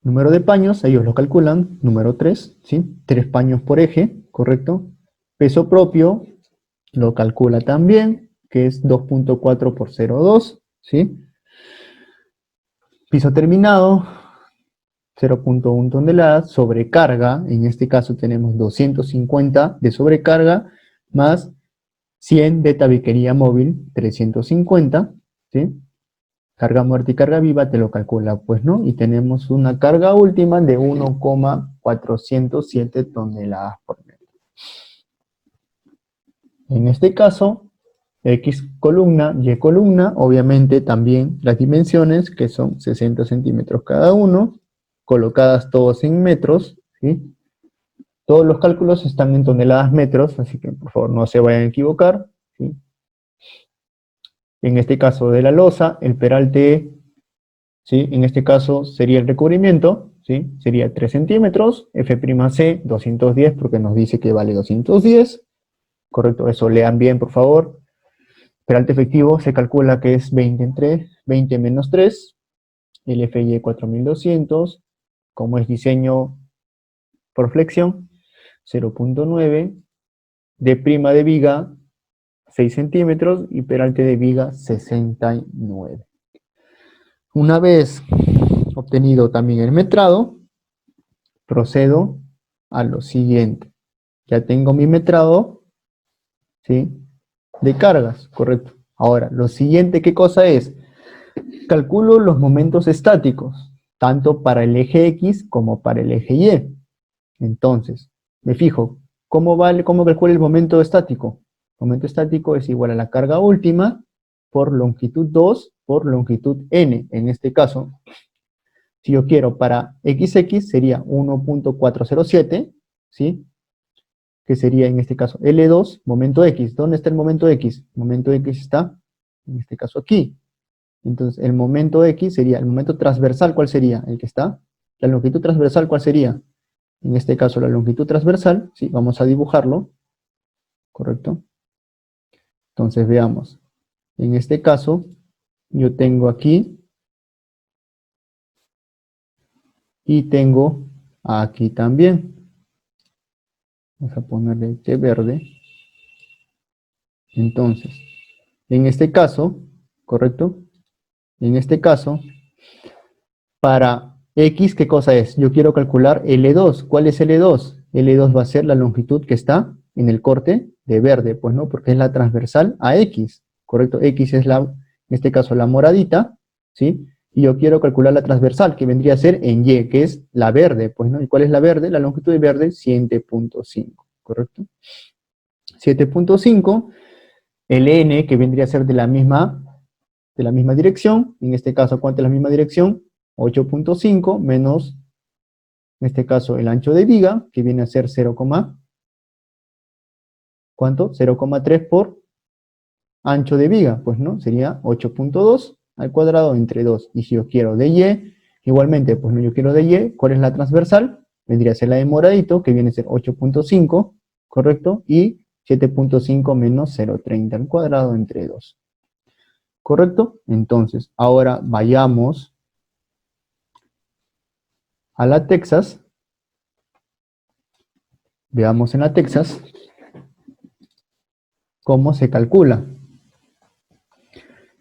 Número de paños, ellos lo calculan, número 3, ¿sí? 3 paños por eje, ¿correcto? Peso propio, lo calcula también, que es 2.4 por 0.2, ¿sí? Piso terminado, 0.1 toneladas, sobrecarga, en este caso tenemos 250 de sobrecarga, más 100 de tabiquería móvil, 350, ¿sí? Carga muerta y carga viva te lo calcula, pues, ¿no? Y tenemos una carga última de 1,407 toneladas por metro. En este caso, X columna, Y columna, obviamente también las dimensiones, que son 60 centímetros cada uno, colocadas todos en metros, ¿sí? Todos los cálculos están en toneladas metros, así que por favor no se vayan a equivocar, ¿sí? En este caso de la losa, el peralte, ¿sí? En este caso sería el recubrimiento, ¿sí? Sería 3 centímetros, F'C 210 porque nos dice que vale 210, correcto, eso lean bien por favor. Peralte efectivo se calcula que es 20 en 3, 20 menos 3, el FY 4200, como es diseño por flexión, 0.9, D' de viga 6 centímetros y peralte de viga 69. Una vez obtenido también el metrado, procedo a lo siguiente. Ya tengo mi metrado, ¿sí?, de cargas, correcto. Ahora, lo siguiente, ¿qué cosa es? Calculo los momentos estáticos, tanto para el eje X como para el eje Y. Entonces, me fijo, ¿cómo calculo el momento estático? El momento estático es igual a la carga última por longitud 2 por longitud n. En este caso, si yo quiero para XX sería 1.407, ¿sí? Que sería en este caso L2, momento X. ¿Dónde está el momento X? El momento X está, en este caso, aquí. Entonces, el momento X sería, el momento transversal, ¿cuál sería? El que está. La longitud transversal, ¿cuál sería? En este caso, la longitud transversal, ¿sí? Vamos a dibujarlo, ¿correcto? Entonces, veamos. En este caso, yo tengo aquí, y tengo aquí también. Vamos a ponerle de verde. Entonces, en este caso, ¿correcto? En este caso, para X, ¿qué cosa es? Yo quiero calcular L2. ¿Cuál es L2? L2 va a ser la longitud que está en el corte de verde, pues no, porque es la transversal a X, ¿correcto? X es en este caso la moradita, ¿sí? Y yo quiero calcular la transversal, que vendría a ser en Y, que es la verde, pues no. ¿Y cuál es la verde? La longitud de verde, 7.5, ¿correcto? 7.5, el N, que vendría a ser de la misma dirección, en este caso, ¿cuánto es la misma dirección? 8.5 menos, en este caso, el ancho de viga, que viene a ser 0, ¿cuánto? 0,3 por ancho de viga, pues no, sería 8.2 al cuadrado entre 2. Y si yo quiero de Y, igualmente, pues no, yo quiero de Y, ¿cuál es la transversal? Vendría a ser la de moradito, que viene a ser 8.5, ¿correcto? Y 7.5 menos 0,30 al cuadrado entre 2. ¿Correcto? Entonces, ahora vayamos a la Texas. Veamos en la Texas cómo se calcula.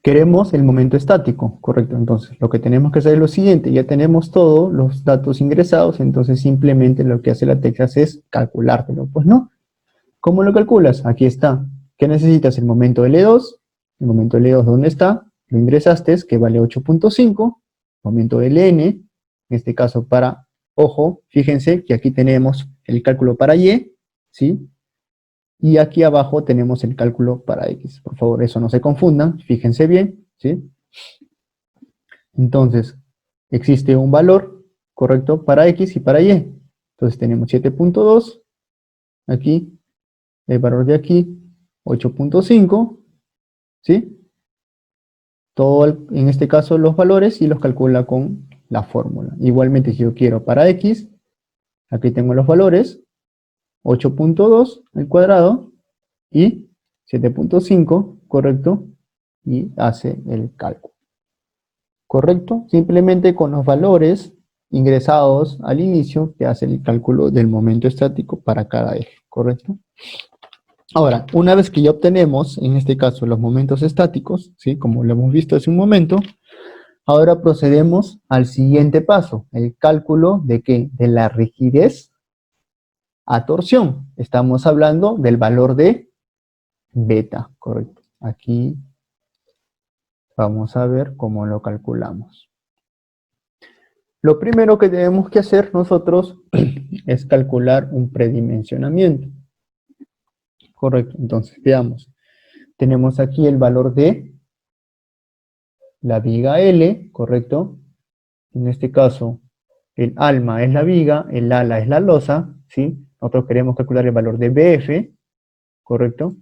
Queremos el momento estático, correcto. Entonces, lo que tenemos que hacer es lo siguiente. Ya tenemos todos los datos ingresados, entonces simplemente lo que hace la Texas es calculártelo. Pues no. ¿Cómo lo calculas? Aquí está. ¿Qué necesitas? El momento L2. El momento L2, ¿dónde está? Lo ingresaste, que vale 8.5. Momento LN, en este caso para, ojo, fíjense que aquí tenemos el cálculo para Y, ¿sí? Y aquí abajo tenemos el cálculo para X. Por favor, eso no se confundan, fíjense bien, ¿sí? Entonces, existe un valor, correcto, para X y para Y. Entonces tenemos 7.2, aquí, el valor de aquí, 8.5, ¿sí? Todo, en este caso, los valores y los calcula con la fórmula. Igualmente, si yo quiero para X, aquí tengo los valores, 8.2 al cuadrado y 7.5, correcto, y hace el cálculo. ¿Correcto? Simplemente con los valores ingresados al inicio te hace el cálculo del momento estático para cada eje, ¿correcto? Ahora, una vez que ya obtenemos, en este caso, los momentos estáticos, ¿sí? Como lo hemos visto hace un momento, ahora procedemos al siguiente paso, el cálculo de ¿qué? De la rigidez a torsión. Estamos hablando del valor de beta, correcto. Aquí vamos a ver cómo lo calculamos. Lo primero que tenemos que hacer nosotros es calcular un predimensionamiento. Correcto, entonces veamos. Tenemos aquí el valor de la viga L, correcto. En este caso, el alma es la viga, el ala es la losa, ¿sí? Nosotros queremos calcular el valor de BF, correcto.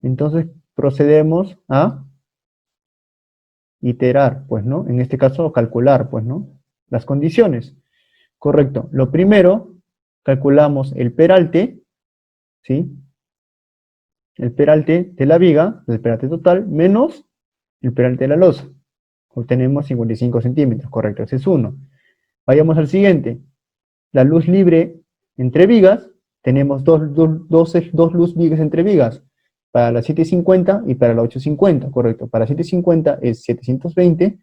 Entonces procedemos a iterar, pues, ¿no? En este caso, calcular, pues, ¿no? Las condiciones. Correcto. Lo primero, calculamos el peralte, ¿sí? El peralte de la viga, el peralte total, menos el peralte de la losa. Obtenemos 55 centímetros, correcto, ese es uno. Vayamos al siguiente. La luz libre entre vigas, Tenemos dos luz vigas entre vigas, para la 750 y para la 850, correcto. Para 750 es 720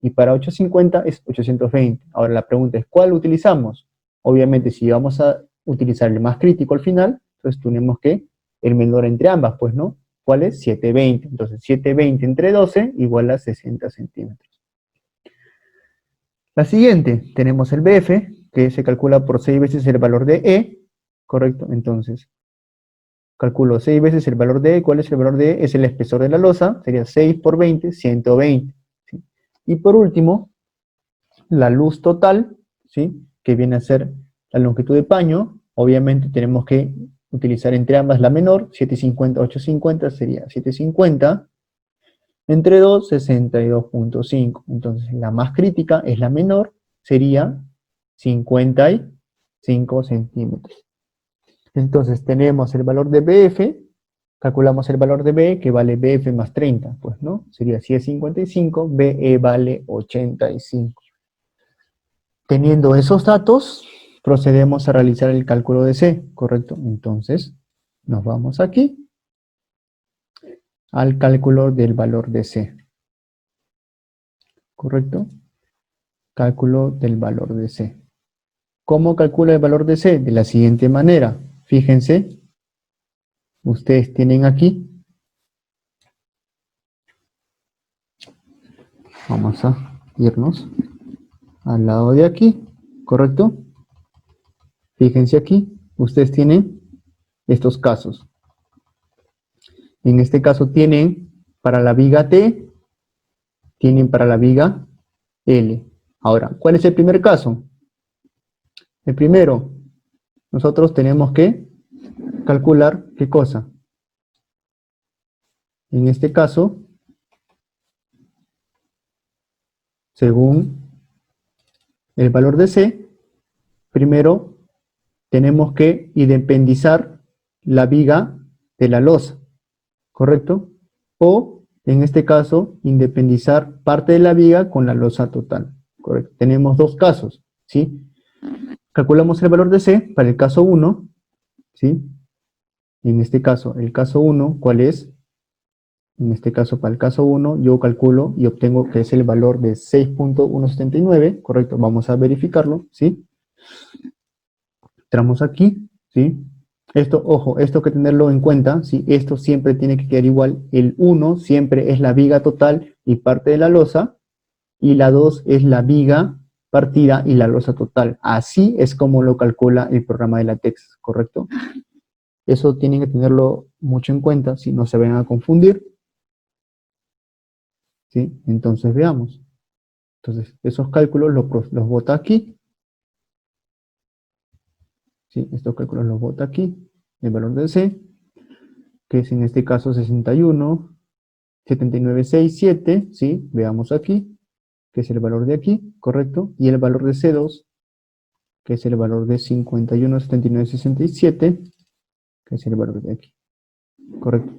y para 850 es 820. Ahora la pregunta es, ¿cuál utilizamos? Obviamente, si vamos a utilizar el más crítico al final, entonces tenemos que el menor entre ambas, pues, ¿no? ¿Cuál es? 720. Entonces, 720 entre 12 igual a 60 centímetros. La siguiente, tenemos el BF, que se calcula por 6 veces el valor de E, ¿correcto? Entonces, calculo 6 veces el valor de E. ¿Cuál es el valor de E? Es el espesor de la losa, sería 6 por 20, 120. ¿Sí? Y por último, la luz total, ¿sí? Que viene a ser la longitud de paño. Obviamente tenemos que utilizar entre ambas la menor, 750, 850 sería 750, entre 2, 62.5. Entonces la más crítica es la menor, sería 55 centímetros. Entonces tenemos el valor de BF, calculamos el valor de B, que vale BF más 30, pues, ¿no? Sería si es 55, BE vale 85. Teniendo esos datos, procedemos a realizar el cálculo de C, ¿correcto? Entonces, nos vamos aquí al cálculo del valor de C, ¿correcto? Cálculo del valor de C. ¿Cómo calcula el valor de C? De la siguiente manera. Fíjense, ustedes tienen aquí, vamos a irnos al lado de aquí, ¿correcto? Fíjense aquí, ustedes tienen estos casos. En este caso tienen para la viga T, tienen para la viga L. Ahora, ¿cuál es el primer caso? El primero, nosotros tenemos que calcular, ¿qué cosa? En este caso, según el valor de C, primero tenemos que independizar la viga de la losa, ¿correcto? O, en este caso, independizar parte de la viga con la losa total, ¿correcto? Tenemos dos casos, ¿sí? Calculamos el valor de C para el caso 1, ¿sí? En este caso, el caso 1, ¿cuál es? En este caso, para el caso 1, yo calculo y obtengo que es el valor de 6.179, ¿correcto? Vamos a verificarlo, ¿sí? Entramos aquí, ¿sí? Esto, ojo, esto hay que tenerlo en cuenta, ¿sí? Esto siempre tiene que quedar igual. El 1 siempre es la viga total y parte de la losa, y la 2 es la viga partida y la losa total. Así es como lo calcula el programa de LaTeX, ¿correcto? Eso tienen que tenerlo mucho en cuenta, si no se vayan a confundir. ¿Sí? Entonces veamos. Entonces, esos cálculos los bota aquí. ¿Sí? Estos cálculos los bota aquí. El valor de C, que es en este caso 61, 7967, ¿sí? Veamos aquí, que es el valor de aquí, ¿correcto? Y el valor de C2, que es el valor de 51, 79, 67, que es el valor de aquí, ¿correcto?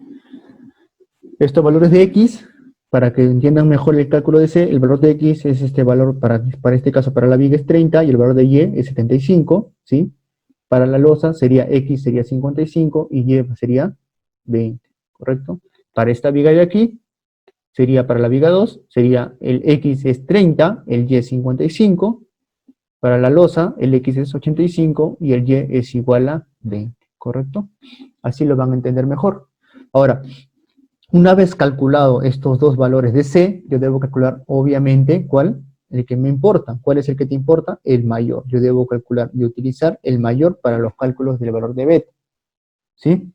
Estos valores de X, para que entiendan mejor el cálculo de C, el valor de X es este valor, para este caso para la viga es 30 y el valor de Y es 75, ¿sí? Para la losa sería X sería 55 y Y sería 20, ¿correcto? Para esta viga de aquí, sería para la viga 2, sería el X es 30, el Y es 55, para la losa el X es 85 y el Y es igual a 20, ¿correcto? Así lo van a entender mejor. Ahora, una vez calculado estos dos valores de C, yo debo calcular obviamente ¿cuál? El que me importa. ¿Cuál es el que te importa? El mayor. Yo debo calcular y utilizar el mayor para los cálculos del valor de beta. ¿Sí?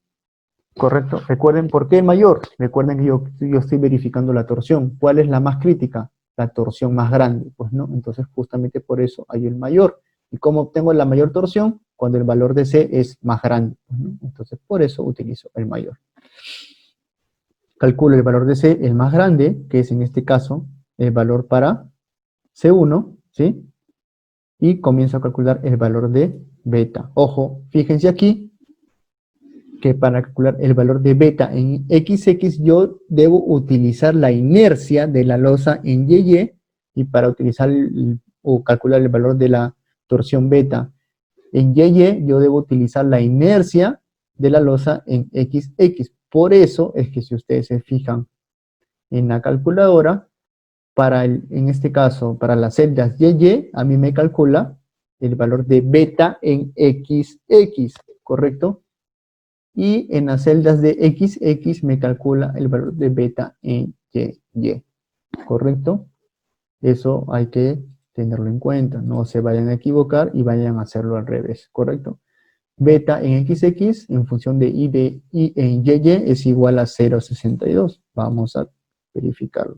Correcto. Recuerden, ¿por qué el mayor? Recuerden que yo estoy verificando la torsión. ¿Cuál es la más crítica? La torsión más grande. Pues no, entonces justamente por eso hay el mayor. ¿Y cómo obtengo la mayor torsión? Cuando el valor de C es más grande. Pues, ¿no? Entonces por eso utilizo el mayor. Calculo el valor de C, el más grande, que es en este caso el valor para C1, ¿sí? Y comienzo a calcular el valor de beta. Ojo, fíjense aquí que para calcular el valor de beta en XX yo debo utilizar la inercia de la losa en YY, y para utilizar o calcular el valor de la torsión beta En YY yo debo utilizar la inercia de la losa en XX. Por eso es que si ustedes se fijan en la calculadora, en este caso, para las celdas YY, a mí me calcula el valor de beta en XX, ¿correcto? Y en las celdas de XX me calcula el valor de beta en YY, ¿correcto? Eso hay que tenerlo en cuenta, no se vayan a equivocar y vayan a hacerlo al revés, ¿correcto? Beta en XX en función de I en YY es igual a 0,62. Vamos a verificarlo.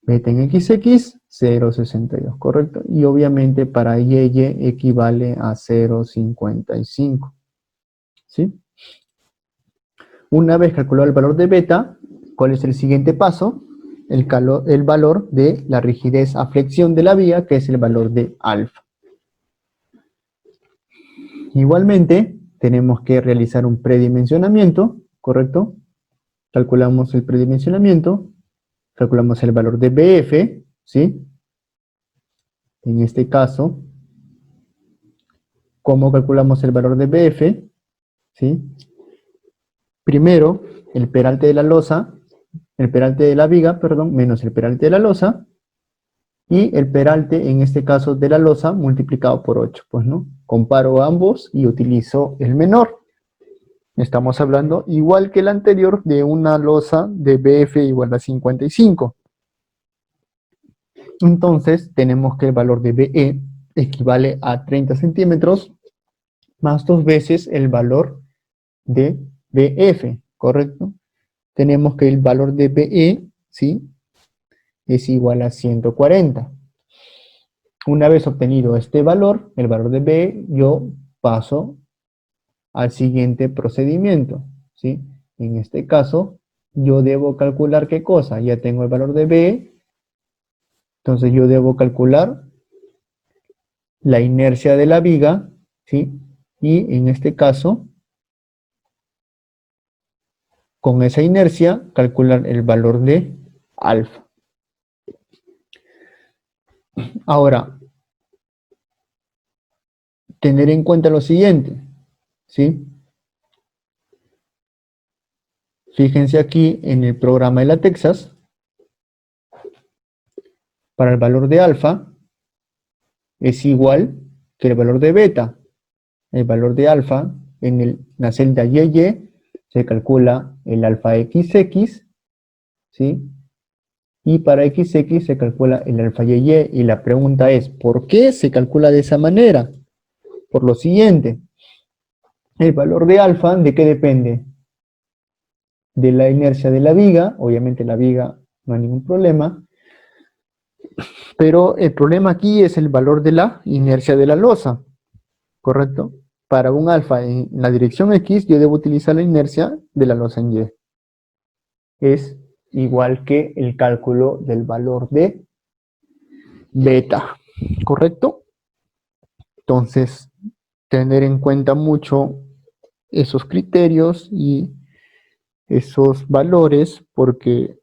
Beta en XX, 0,62, ¿correcto? Y obviamente para YY equivale a 0,55, ¿sí? Una vez calculado el valor de beta, ¿cuál es el siguiente paso? El valor de la rigidez a flexión de la vía, que es el valor de alfa. Igualmente, tenemos que realizar un predimensionamiento, ¿correcto? Calculamos el predimensionamiento, calculamos el valor de BF, ¿sí? En este caso, ¿cómo calculamos el valor de BF? ¿Sí? Primero, el peralte de la losa, el peralte de la viga, perdón, menos el peralte de la losa, y el peralte, en este caso de la losa, multiplicado por 8, pues, ¿no? Comparo ambos y utilizo el menor. Estamos hablando, igual que el anterior, de una losa de BF igual a 55. Entonces, tenemos que el valor de BE equivale a 30 centímetros más 2 veces el valor de BF, ¿correcto? Tenemos que el valor de BE, ¿sí?, es igual a 140. Una vez obtenido este valor, el valor de BE, yo paso al siguiente procedimiento, ¿sí? En este caso, yo debo calcular ¿qué cosa? Ya tengo el valor de BE, entonces yo debo calcular la inercia de la viga, ¿sí? Y en este caso, con esa inercia, calcular el valor de alfa. Ahora, tener en cuenta lo siguiente, ¿sí? Fíjense aquí en el programa de la Texas, para el valor de alfa es igual que el valor de beta. El valor de alfa en la celda YY se calcula el alfa XX, ¿sí? Y para XX se calcula el alfa YY. Y la pregunta es, ¿por qué se calcula de esa manera? Por lo siguiente, el valor de alfa, ¿de qué depende? De la inercia de la viga. Obviamente la viga no hay ningún problema, pero el problema aquí es el valor de la inercia de la losa, ¿correcto? Para un alfa en la dirección X, yo debo utilizar la inercia de la losa en Y. Es igual que el cálculo del valor de beta, ¿correcto? Entonces, tener en cuenta mucho esos criterios y esos valores, porque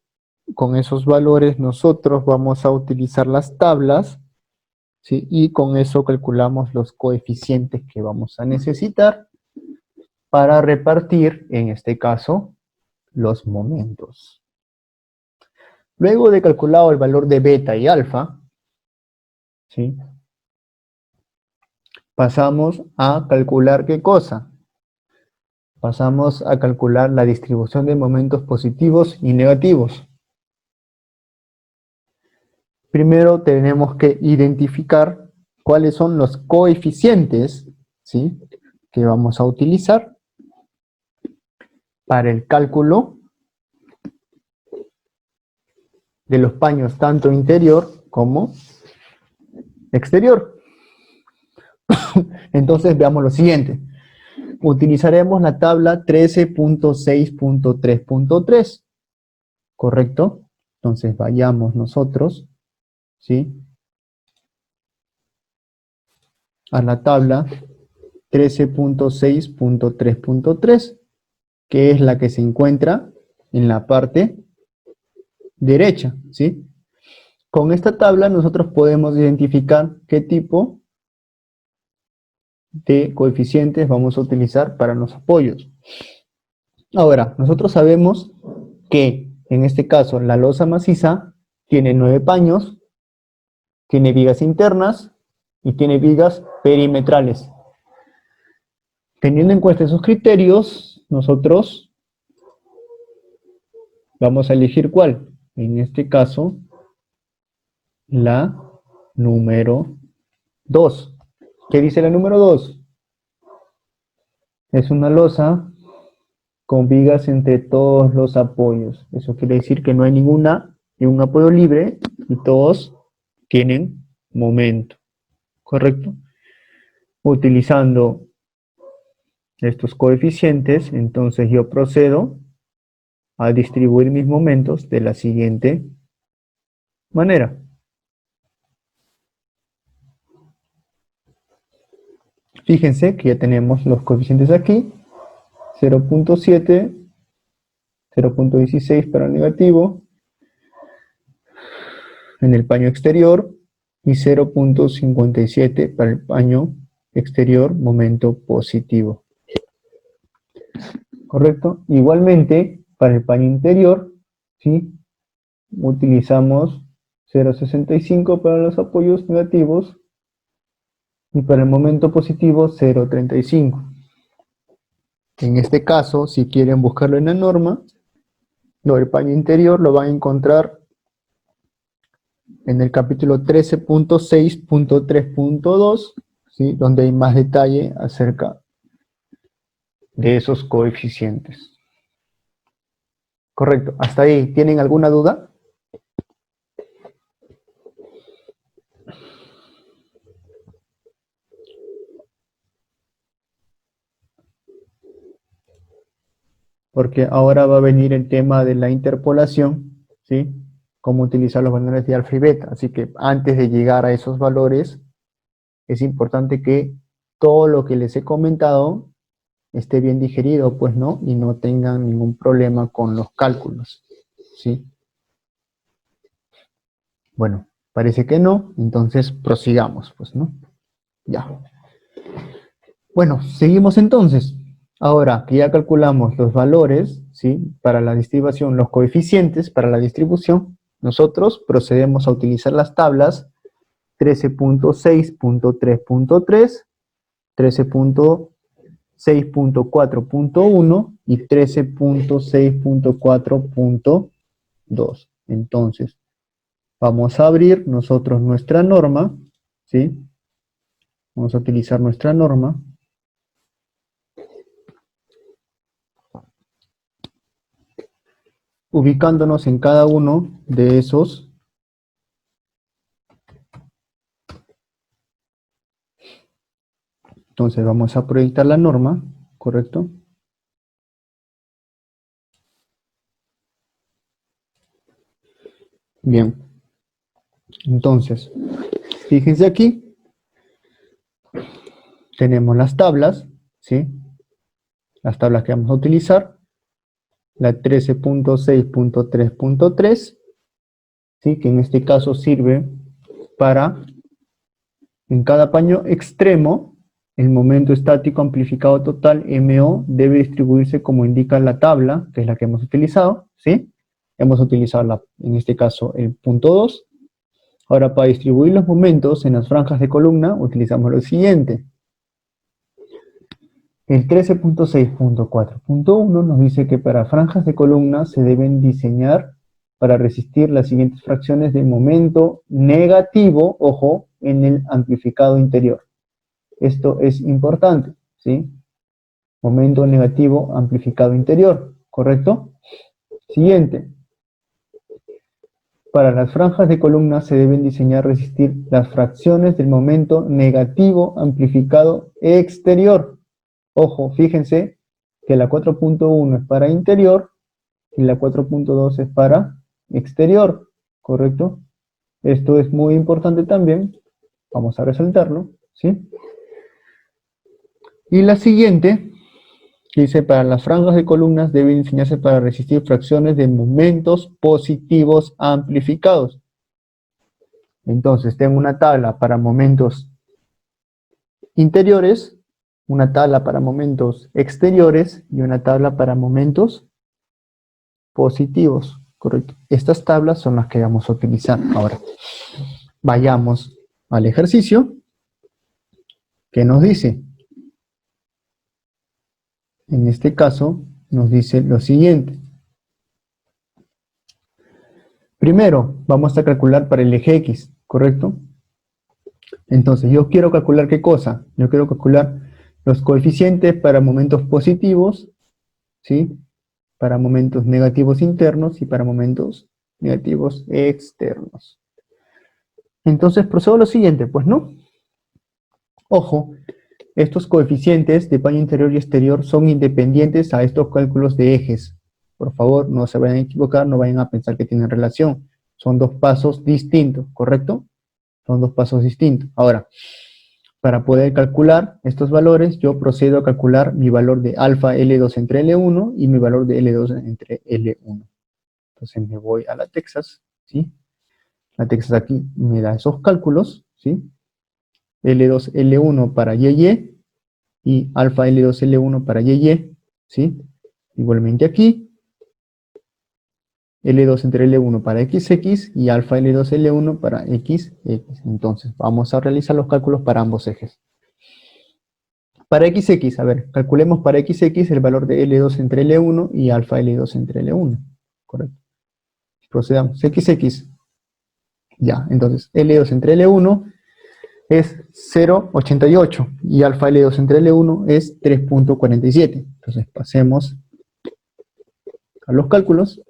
con esos valores nosotros vamos a utilizar las tablas, ¿sí? Y con eso calculamos los coeficientes que vamos a necesitar para repartir, en este caso, los momentos. Luego de calculado el valor de beta y alfa, ¿sí?, pasamos a calcular ¿qué cosa? Pasamos a calcular la distribución de momentos positivos y negativos. Primero tenemos que identificar cuáles son los coeficientes, ¿sí?, que vamos a utilizar para el cálculo de los paños tanto interior como exterior. Entonces veamos lo siguiente. Utilizaremos la tabla 13.6.3.3, ¿correcto? Entonces vayamos nosotros, ¿sí?, a la tabla 13.6.3.3, que es la que se encuentra en la parte derecha, ¿sí? Con esta tabla nosotros podemos identificar qué tipo de coeficientes vamos a utilizar para los apoyos. Ahora, nosotros sabemos que en este caso la losa maciza tiene 9 paños, tiene vigas internas y tiene vigas perimetrales. Teniendo en cuenta esos criterios, nosotros vamos a elegir ¿cuál? En este caso, la número 2. ¿Qué dice la número 2? Es una losa con vigas entre todos los apoyos. Eso quiere decir que no hay ningún apoyo libre y todos tienen momento. ¿Correcto? Utilizando estos coeficientes, entonces yo procedo a distribuir mis momentos de la siguiente manera. Fíjense que ya tenemos los coeficientes aquí, 0.7, 0.16 para el negativo, en el paño exterior, y 0.57 para el paño exterior, momento positivo. ¿Correcto? Igualmente, para el paño interior, ¿sí? Utilizamos 0.65 para los apoyos negativos, y para el momento positivo 0.35. En este caso, si quieren buscarlo en la norma, el paño interior lo van a encontrar en el capítulo 13.6.3.2, ¿sí? Donde hay más detalle acerca de esos coeficientes. Correcto, hasta ahí, ¿tienen alguna duda? Porque ahora va a venir el tema de la interpolación, ¿sí? Cómo utilizar los valores de alfa y beta. Así que antes de llegar a esos valores, es importante que todo lo que les he comentado esté bien digerido, pues, ¿no? Y no tengan ningún problema con los cálculos, ¿sí? Bueno, parece que no, entonces prosigamos, pues, ¿no? Ya. Bueno, seguimos entonces. Ahora que ya calculamos los valores, ¿sí? Para la distribución, los coeficientes para la distribución, nosotros procedemos a utilizar las tablas 13.6.3.3, 13.6.4.1 y 13.6.4.2. Entonces, vamos a abrir nosotros nuestra norma, ¿sí? Vamos a utilizar nuestra norma. Ubicándonos en cada uno de esos entonces vamos a proyectar la norma, ¿correcto? Bien, entonces, fíjense aquí, tenemos las tablas, ¿sí? Las tablas que vamos a utilizar, la 13.6.3.3, ¿sí? Que en este caso sirve para, en cada paño extremo, el momento estático amplificado total, MO, debe distribuirse como indica la tabla, que es la que hemos utilizado, ¿sí? Hemos utilizado, en este caso, el punto 2. Ahora, para distribuir los momentos en las franjas de columna, utilizamos lo siguiente. El 13.6.4.1 nos dice que para franjas de columna se deben diseñar para resistir las siguientes fracciones de momento negativo, ojo, en el amplificado interior. Esto es importante, ¿sí? Momento negativo amplificado interior, ¿correcto? Siguiente. Para las franjas de columna se deben diseñar resistir las fracciones del momento negativo amplificado exterior. Ojo, fíjense que la 4.1 es para interior y la 4.2 es para exterior, ¿correcto? Esto es muy importante también, vamos a resaltarlo, ¿sí? Y la siguiente, que dice, para las franjas de columnas deben diseñarse para resistir fracciones de momentos positivos amplificados. Entonces, tengo una tabla para momentos interiores una tabla para momentos exteriores y una tabla para momentos positivos, correcto. Estas tablas son las que vamos a utilizar. Ahora, vayamos al ejercicio que nos dice. En este caso, nos dice lo siguiente. Primero, vamos a calcular para el eje X, ¿correcto? Entonces, yo quiero calcular ¿qué cosa? Yo quiero calcular los coeficientes para momentos positivos, ¿sí? Para momentos negativos internos y para momentos negativos externos. Entonces, procedo a lo siguiente, pues, ¿no? Ojo, estos coeficientes de paño interior y exterior son independientes a estos cálculos de ejes. Por favor, no se vayan a equivocar, no vayan a pensar que tienen relación. Son dos pasos distintos, ¿correcto? Son dos pasos distintos. Ahora, para poder calcular estos valores, yo procedo a calcular mi valor de alfa L2 entre L1 y mi valor de L2 entre L1. Entonces me voy a la Texas, ¿sí? La Texas aquí me da esos cálculos, ¿sí? L2, L1 para YY y alfa L2, L1 para YY, ¿sí? Igualmente aquí, L2 entre L1 para XX y alfa L2, L1 para XX. Entonces, vamos a realizar los cálculos para ambos ejes. Para XX, a ver, calculemos para XX el valor de L2 entre L1 y alfa L2 entre L1. Correcto. Procedamos. XX. Ya, entonces, L2 entre L1 es 0,88 y alfa L2 entre L1 es 3,47. Entonces, pasemos a los cálculos,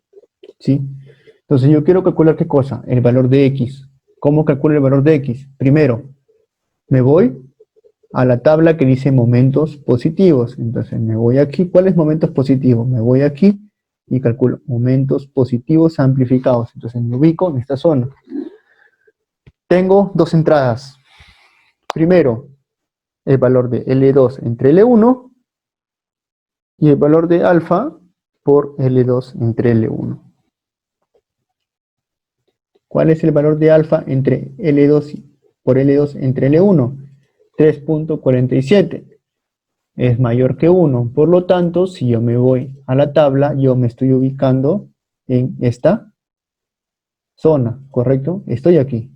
¿sí? Entonces, yo quiero calcular ¿qué cosa? El valor de X. ¿Cómo calculo el valor de X? Primero, me voy a la tabla que dice momentos positivos. Entonces me voy aquí. ¿Cuáles momentos positivos? Me voy aquí y calculo momentos positivos amplificados. Entonces me ubico en esta zona. Tengo dos entradas. Primero, el valor de L2 entre L1 y el valor de alfa por L2 entre L1. ¿Cuál es el valor de alfa entre L2 por L2 entre L1? 3,47. Es mayor que 1. Por lo tanto, si yo me voy a la tabla, yo me estoy ubicando en esta zona, ¿correcto? Estoy aquí.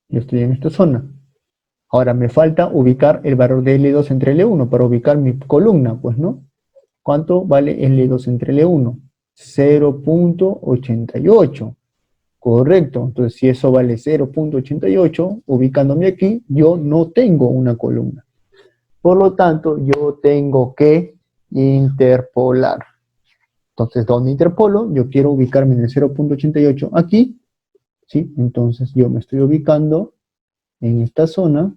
Yo estoy en esta zona. Ahora me falta ubicar el valor de L2 entre L1 para ubicar mi columna, pues, ¿no? ¿Cuánto vale L2 entre L1? 0,88. Correcto. Entonces, si eso vale 0,88, ubicándome aquí, yo no tengo una columna. Por lo tanto, yo tengo que interpolar. Entonces, ¿dónde interpolo? Yo quiero ubicarme en el 0,88 aquí, ¿sí? Entonces, yo me estoy ubicando en esta zona,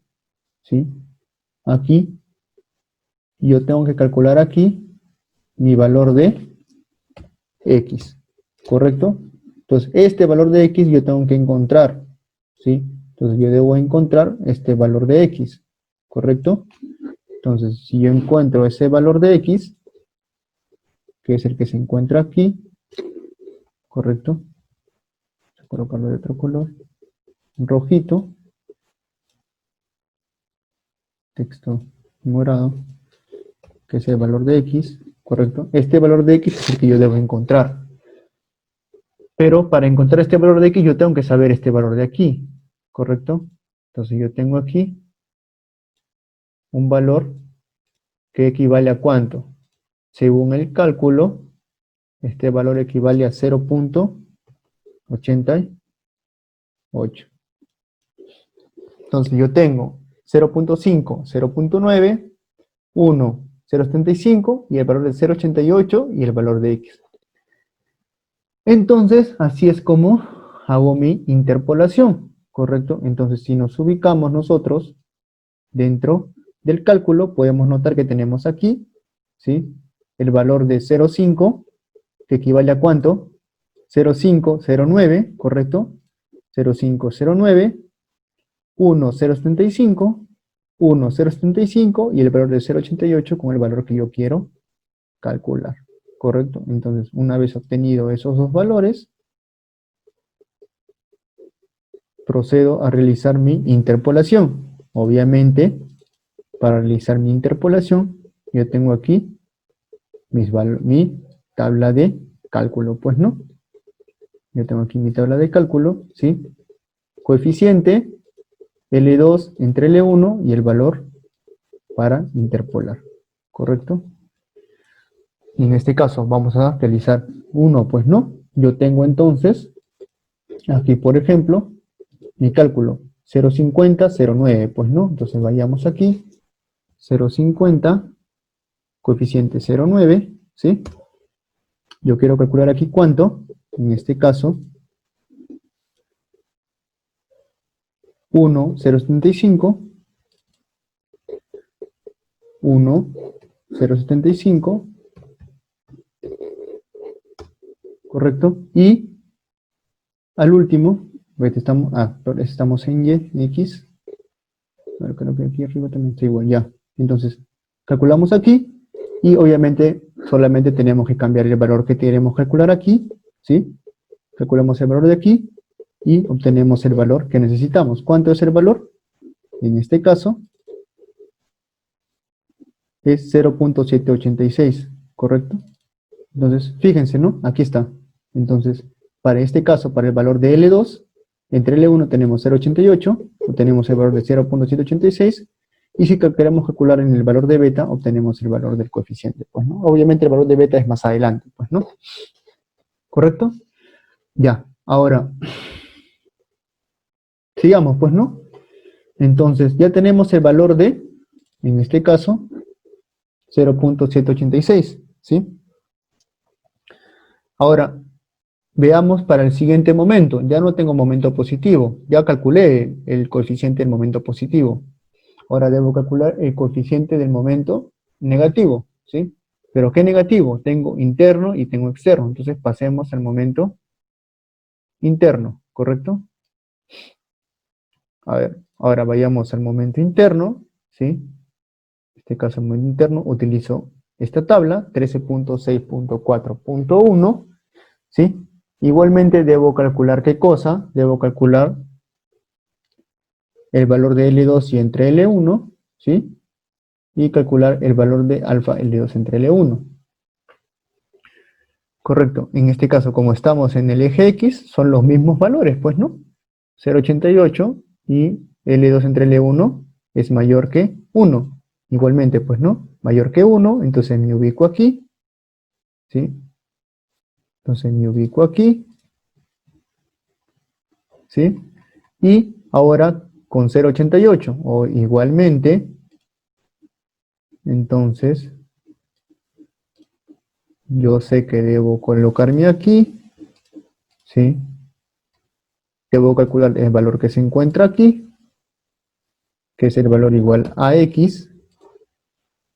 ¿sí? Aquí. Y yo tengo que calcular aquí mi valor de X, ¿correcto? Entonces, este valor de X yo tengo que encontrar, ¿sí? Entonces, yo debo encontrar este valor de X, ¿correcto? Entonces, si yo encuentro ese valor de X, que es el que se encuentra aquí, ¿correcto? Voy a colocarlo de otro color, un rojito, texto morado, que es el valor de X, ¿correcto? Este valor de X es el que yo debo encontrar. Pero para encontrar este valor de X, yo tengo que saber este valor de aquí, ¿correcto? Entonces yo tengo aquí un valor que equivale a ¿cuánto? Según el cálculo, este valor equivale a 0,88. Entonces yo tengo 0,5, 0,9, 1, 0,75 y el valor de 0,88 y el valor de X. Entonces, así es como hago mi interpolación, ¿correcto? Entonces, si nos ubicamos nosotros dentro del cálculo, podemos notar que tenemos aquí, ¿sí? El valor de 0,5, que equivale a ¿cuánto? 0,509, ¿correcto? 0,509, 1, 0,75, 1, 0,75 y el valor de 0,88 con el valor que yo quiero calcular, ¿correcto? Entonces, una vez obtenido esos dos valores, procedo a realizar mi interpolación. Obviamente, para realizar mi interpolación, yo tengo aquí mi tabla de cálculo, pues, ¿no? Yo tengo aquí mi tabla de cálculo, ¿sí? Coeficiente, L2 entre L1 y el valor para interpolar, ¿correcto? Y en este caso vamos a realizar 1, pues, ¿no? Yo tengo entonces, aquí por ejemplo, mi cálculo 0,50, 0,9, pues, ¿no? Entonces vayamos aquí, 0,50, coeficiente 0,9, ¿sí? Yo quiero calcular aquí cuánto, en este caso, 1, 0,75, 1, 0,75, ¿correcto? Y al último, estamos en Y, X, bueno, creo que aquí arriba también está igual, ya. Entonces, calculamos aquí, y obviamente solamente tenemos que cambiar el valor que queremos calcular aquí, ¿sí? Calculamos el valor de aquí, y obtenemos el valor que necesitamos. ¿Cuánto es el valor? En este caso, es 0,786, ¿correcto? Entonces, fíjense, ¿no? Aquí está. Entonces, para este caso, para el valor de L2, entre L1 tenemos 0,88, obtenemos el valor de 0,786, y si queremos calcular en el valor de beta, obtenemos el valor del coeficiente, pues, ¿no? Obviamente el valor de beta es más adelante, pues, ¿no? ¿Correcto? Ya, ahora, sigamos, pues, ¿no? Entonces, ya tenemos el valor de, en este caso, 0,786, ¿sí? Ahora, veamos para el siguiente momento. Ya no tengo momento positivo. Ya calculé el coeficiente del momento positivo. Ahora debo calcular el coeficiente del momento negativo, ¿sí? ¿Pero qué negativo? Tengo interno y tengo externo. Entonces pasemos al momento interno, ¿correcto? A ver, ahora vayamos al momento interno, ¿sí? En este caso, el momento interno, utilizo esta tabla, 13.6.4.1, ¿sí? Igualmente debo calcular ¿qué cosa? Debo calcular el valor de L2 y entre L1, ¿sí? Y calcular el valor de alfa L2 entre L1. Correcto, en este caso como estamos en el eje X, son los mismos valores, pues, ¿no? 0,88 y L2 entre L1 es mayor que 1. Igualmente, pues, ¿no? Mayor que 1, entonces me ubico aquí, ¿sí? Entonces me ubico aquí, ¿sí? Y ahora con 0,88, o igualmente, entonces, yo sé que debo colocarme aquí, ¿sí? Debo calcular el valor que se encuentra aquí, que es el valor igual a X,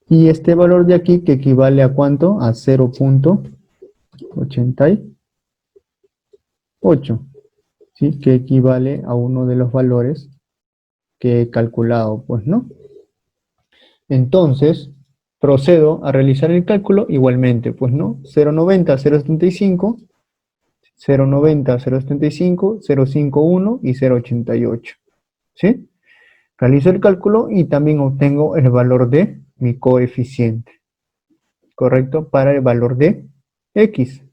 y este valor de aquí que equivale a ¿cuánto? A 0,88, ¿sí? Que equivale a uno de los valores que he calculado, pues, ¿no? Entonces, procedo a realizar el cálculo igualmente, pues, ¿no? 0,90, 0,75, 0,90, 0,75, 0,51 y 0,88, ¿sí? Realizo el cálculo y también obtengo el valor de mi coeficiente, ¿correcto? Para el valor de X.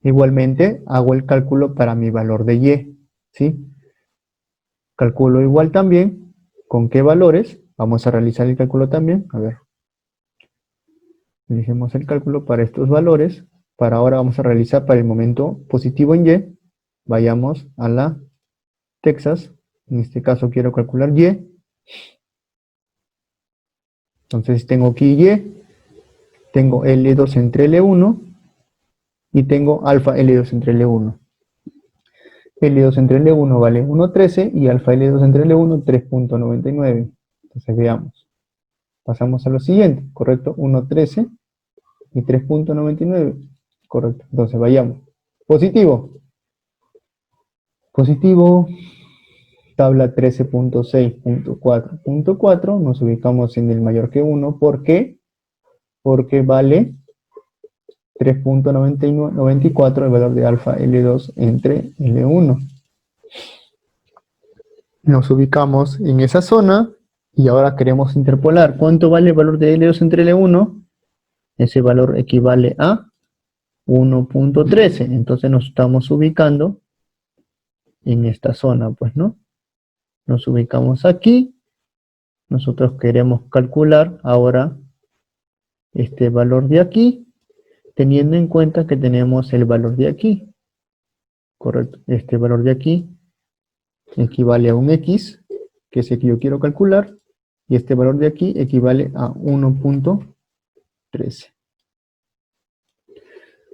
Igualmente, hago el cálculo para mi valor de Y, ¿sí? Calculo igual también, ¿con qué valores? Vamos a realizar el cálculo también, a ver. Elegimos el cálculo para estos valores. Para ahora vamos a realizar para el momento positivo en Y. Vayamos a la Texas. En este caso quiero calcular Y. Entonces tengo aquí Y. Tengo L2 entre L1. Y tengo alfa L2 entre L1. L2 entre L1 vale 1,13 y alfa L2 entre L1 3,99. Entonces veamos. Pasamos a lo siguiente, ¿correcto? 1,13 y 3,99. Correcto. Entonces vayamos. Positivo. Positivo. Tabla 13.6.4.4. Nos ubicamos en el mayor que 1. ¿Por qué? Porque vale 3,94 el valor de alfa L2 entre L1. Nos ubicamos en esa zona Y ahora queremos interpolar. ¿Cuánto vale el valor de L2 entre L1? Ese valor equivale a 1.13. Entonces nos estamos ubicando en esta zona, pues, ¿no? Nos ubicamos aquí. Nosotros queremos calcular ahora este valor de aquí, teniendo en cuenta que tenemos el valor de aquí. Correcto. Este valor de aquí equivale a un X, que es el que yo quiero calcular, y este valor de aquí equivale a 1.13.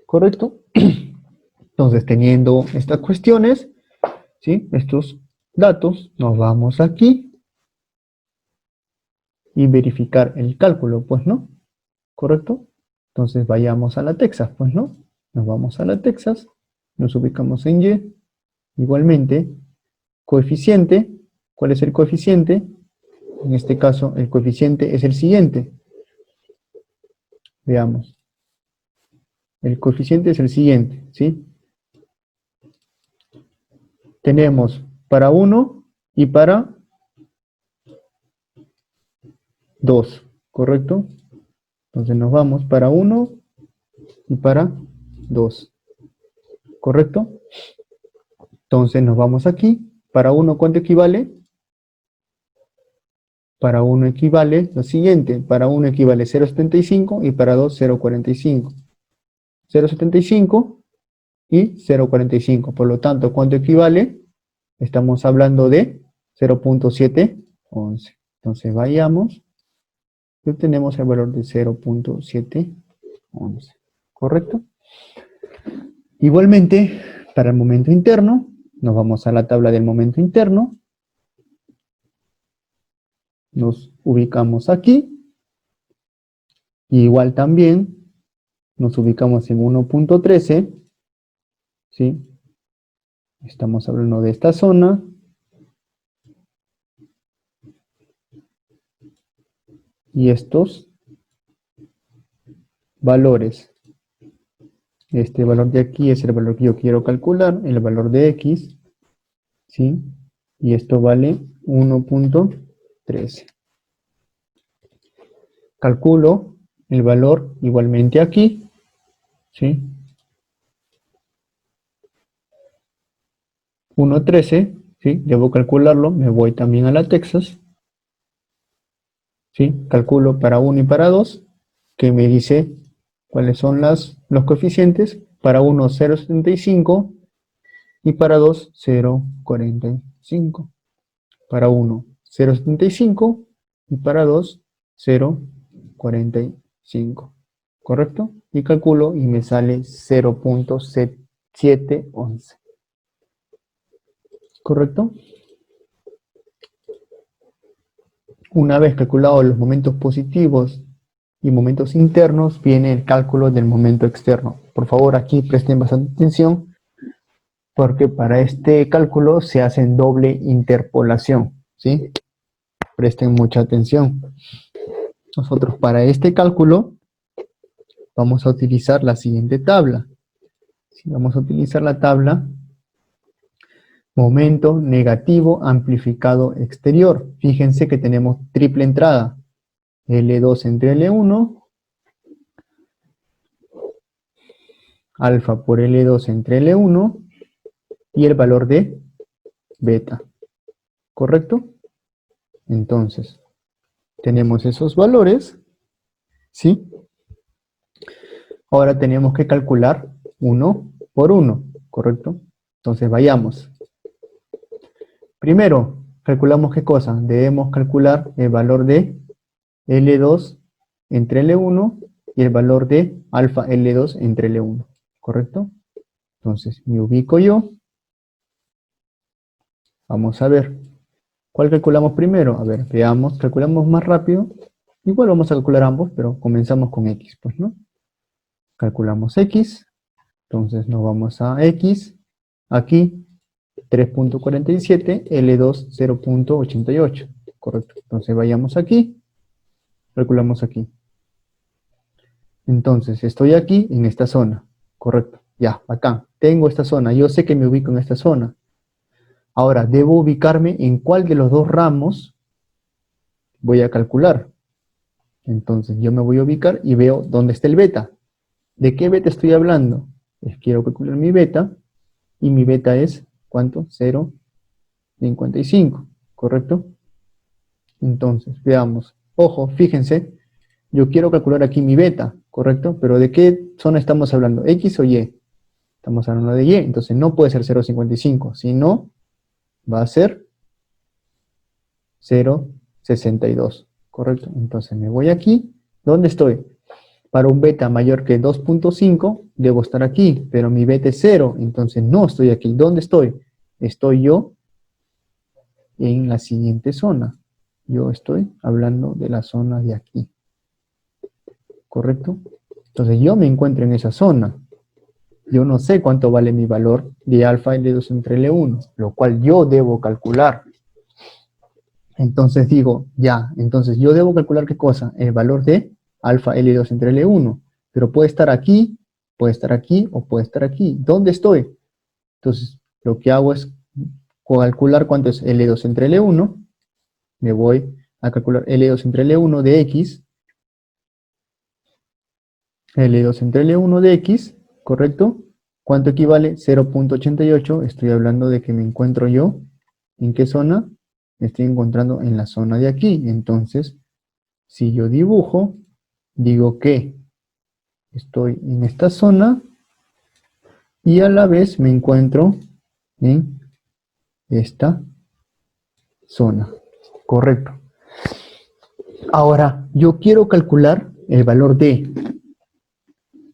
¿Correcto? Entonces, teniendo estas cuestiones, ¿sí? Estos datos, nos vamos aquí y verificar el cálculo, pues, ¿no? ¿Correcto? Entonces, vayamos a la Texas, pues, ¿no? Nos vamos a la Texas, nos ubicamos en Y. Igualmente, coeficiente. ¿Cuál es el coeficiente? En este caso, el coeficiente es el siguiente. Veamos. El coeficiente es el siguiente, ¿sí? Tenemos para 1 y para 2, ¿correcto? Entonces nos vamos para 1 y para 2, ¿correcto? Entonces nos vamos aquí. Para 1, ¿cuánto equivale? Para 1 equivale lo siguiente. Para 1 equivale 0.75 y para 2 0.45. 0.75 y 0.45. Por lo tanto, ¿cuánto equivale? Estamos hablando de 0.711. Entonces vayamos y obtenemos el valor de 0.711. ¿Correcto? Igualmente, para el momento interno, nos vamos a la tabla del momento interno. Nos ubicamos aquí. Y igual también nos ubicamos en 1.13. ¿Sí? Estamos hablando de esta zona. Y estos valores. Este valor de aquí es el valor que yo quiero calcular, el valor de X. ¿Sí? Y esto vale 1.13. Calculo el valor igualmente aquí. ¿Sí? 1.13. ¿Sí? Debo calcularlo. Me voy también a la Texas. ¿Sí? Calculo para 1 y para 2, que me dice cuáles son los coeficientes. Para 1 0.75 y para 2 0.45. Para 1 0.75 y para 2 0.45. ¿Correcto? Y calculo y me sale 0.711. ¿Correcto? Una vez calculados los momentos positivos y momentos internos, viene el cálculo del momento externo. Por favor, aquí presten bastante atención, porque para este cálculo se hace en doble interpolación, ¿sí? Presten mucha atención. Nosotros para este cálculo vamos a utilizar la siguiente tabla. Si vamos a utilizar la tabla momento negativo amplificado exterior. Fíjense que tenemos triple entrada. L2 entre L1, alfa por L2 entre L1 y el valor de beta. ¿Correcto? Entonces, tenemos esos valores, ¿sí? Ahora tenemos que calcular uno por uno, ¿correcto? Entonces vayamos. Primero, calculamos ¿qué cosa? Debemos calcular el valor de L2 entre L1 y el valor de alfa L2 entre L1, ¿correcto? Entonces, me ubico yo. Vamos a ver. ¿Cuál calculamos primero? A ver, veamos. Calculamos más rápido. Igual vamos a calcular ambos, pero comenzamos con X, pues, ¿no? Calculamos X. Entonces nos vamos a X. Aquí 3.47, L2 0.88. Correcto. Entonces vayamos aquí. Calculamos aquí. Entonces estoy aquí en esta zona. Correcto. Ya, acá. Tengo esta zona. Yo sé que me ubico en esta zona. Ahora, debo ubicarme en cuál de los dos ramos voy a calcular. Entonces yo me voy a ubicar y veo dónde está el beta. ¿De qué beta estoy hablando? Pues quiero calcular mi beta, y mi beta es, ¿cuánto? 0,55, ¿correcto? Entonces, veamos. Ojo, fíjense, yo quiero calcular aquí mi beta, ¿correcto? Pero ¿de qué zona estamos hablando? ¿X o Y? Estamos hablando de Y, entonces no puede ser 0,55, sino va a ser 0,62, ¿correcto? Entonces me voy aquí. ¿Dónde estoy? Para un beta mayor que 2,5 debo estar aquí, pero mi beta es 0, entonces no estoy aquí. ¿Dónde estoy? Estoy yo en la siguiente zona. Yo estoy hablando de la zona de aquí, ¿correcto? Entonces yo me encuentro en esa zona. Yo no sé cuánto vale mi valor de alfa L2 entre L1, lo cual yo debo calcular. Entonces digo, ya, entonces yo debo calcular ¿qué cosa? El valor de alfa L2 entre L1. Pero puede estar aquí o puede estar aquí. ¿Dónde estoy? Entonces lo que hago es calcular cuánto es L2 entre L1. Me voy a calcular L2 entre L1 de X. L2 entre L1 de X, ¿correcto? ¿Cuánto equivale? 0,88. Estoy hablando de que me encuentro yo. ¿En qué zona? Me estoy encontrando en la zona de aquí. Entonces, si yo dibujo, digo que estoy en esta zona y a la vez me encuentro en esta zona. Correcto. Ahora, yo quiero calcular el valor de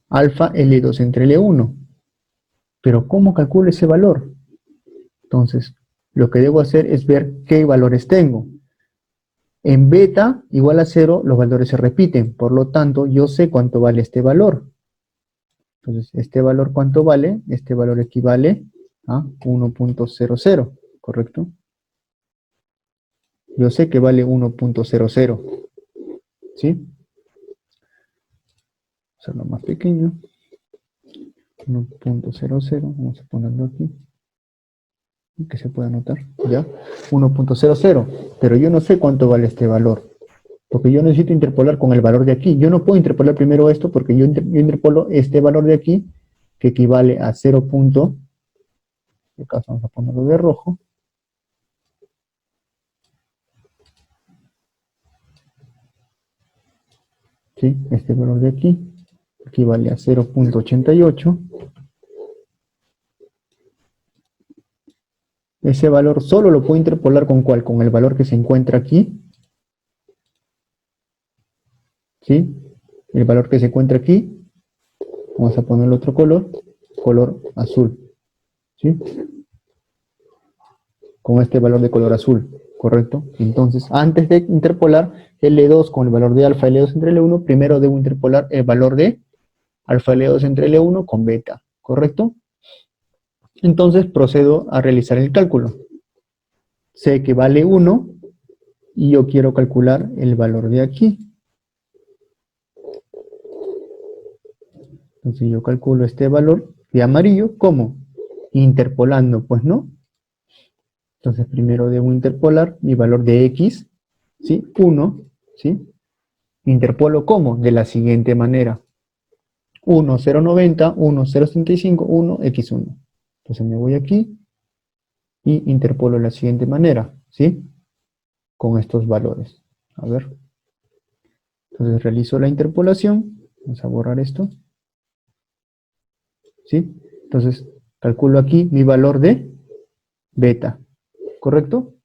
alfa L2 entre L1. Pero ¿cómo calculo ese valor? Entonces, lo que debo hacer es ver qué valores tengo. En beta igual a 0, los valores se repiten. Por lo tanto, yo sé cuánto vale este valor. Entonces, ¿este valor cuánto vale? Este valor equivale a 1,00, ¿correcto? Yo sé que vale 1,00, ¿sí? Hacerlo más pequeño. 1,00, vamos a ponerlo aquí, que se pueda notar, ¿ya? 1,00, pero yo no sé cuánto vale este valor, porque yo necesito interpolar con el valor de aquí. Yo no puedo interpolar primero esto, porque yo interpolo este valor de aquí, que equivale a 0. En este caso vamos a ponerlo de rojo. ¿Sí? Este valor de aquí equivale a 0,88. Ese valor solo lo puedo interpolar ¿con cuál? Con el valor que se encuentra aquí. ¿Sí? El valor que se encuentra aquí. Vamos a ponerle otro color azul. ¿Sí? Con este valor de color azul, ¿correcto? Entonces, antes de interpolar L2 con el valor de alfa L2 entre L1, primero debo interpolar el valor de alfa L2 entre L1 con beta, ¿correcto? Entonces procedo a realizar el cálculo. Sé que vale 1 y yo quiero calcular el valor de aquí. Entonces yo calculo este valor de amarillo, ¿cómo? Interpolando, pues, ¿no? Entonces primero debo interpolar mi valor de X, ¿sí? 1, ¿sí? Interpolo ¿cómo? De la siguiente manera. 1, 0,90, 1, 0,75, 1, X1. Entonces me voy aquí y interpolo de la siguiente manera, ¿sí? Con estos valores. A ver. Entonces realizo la interpolación. Vamos a borrar esto. ¿Sí? Entonces calculo aquí mi valor de beta. ¿Correcto?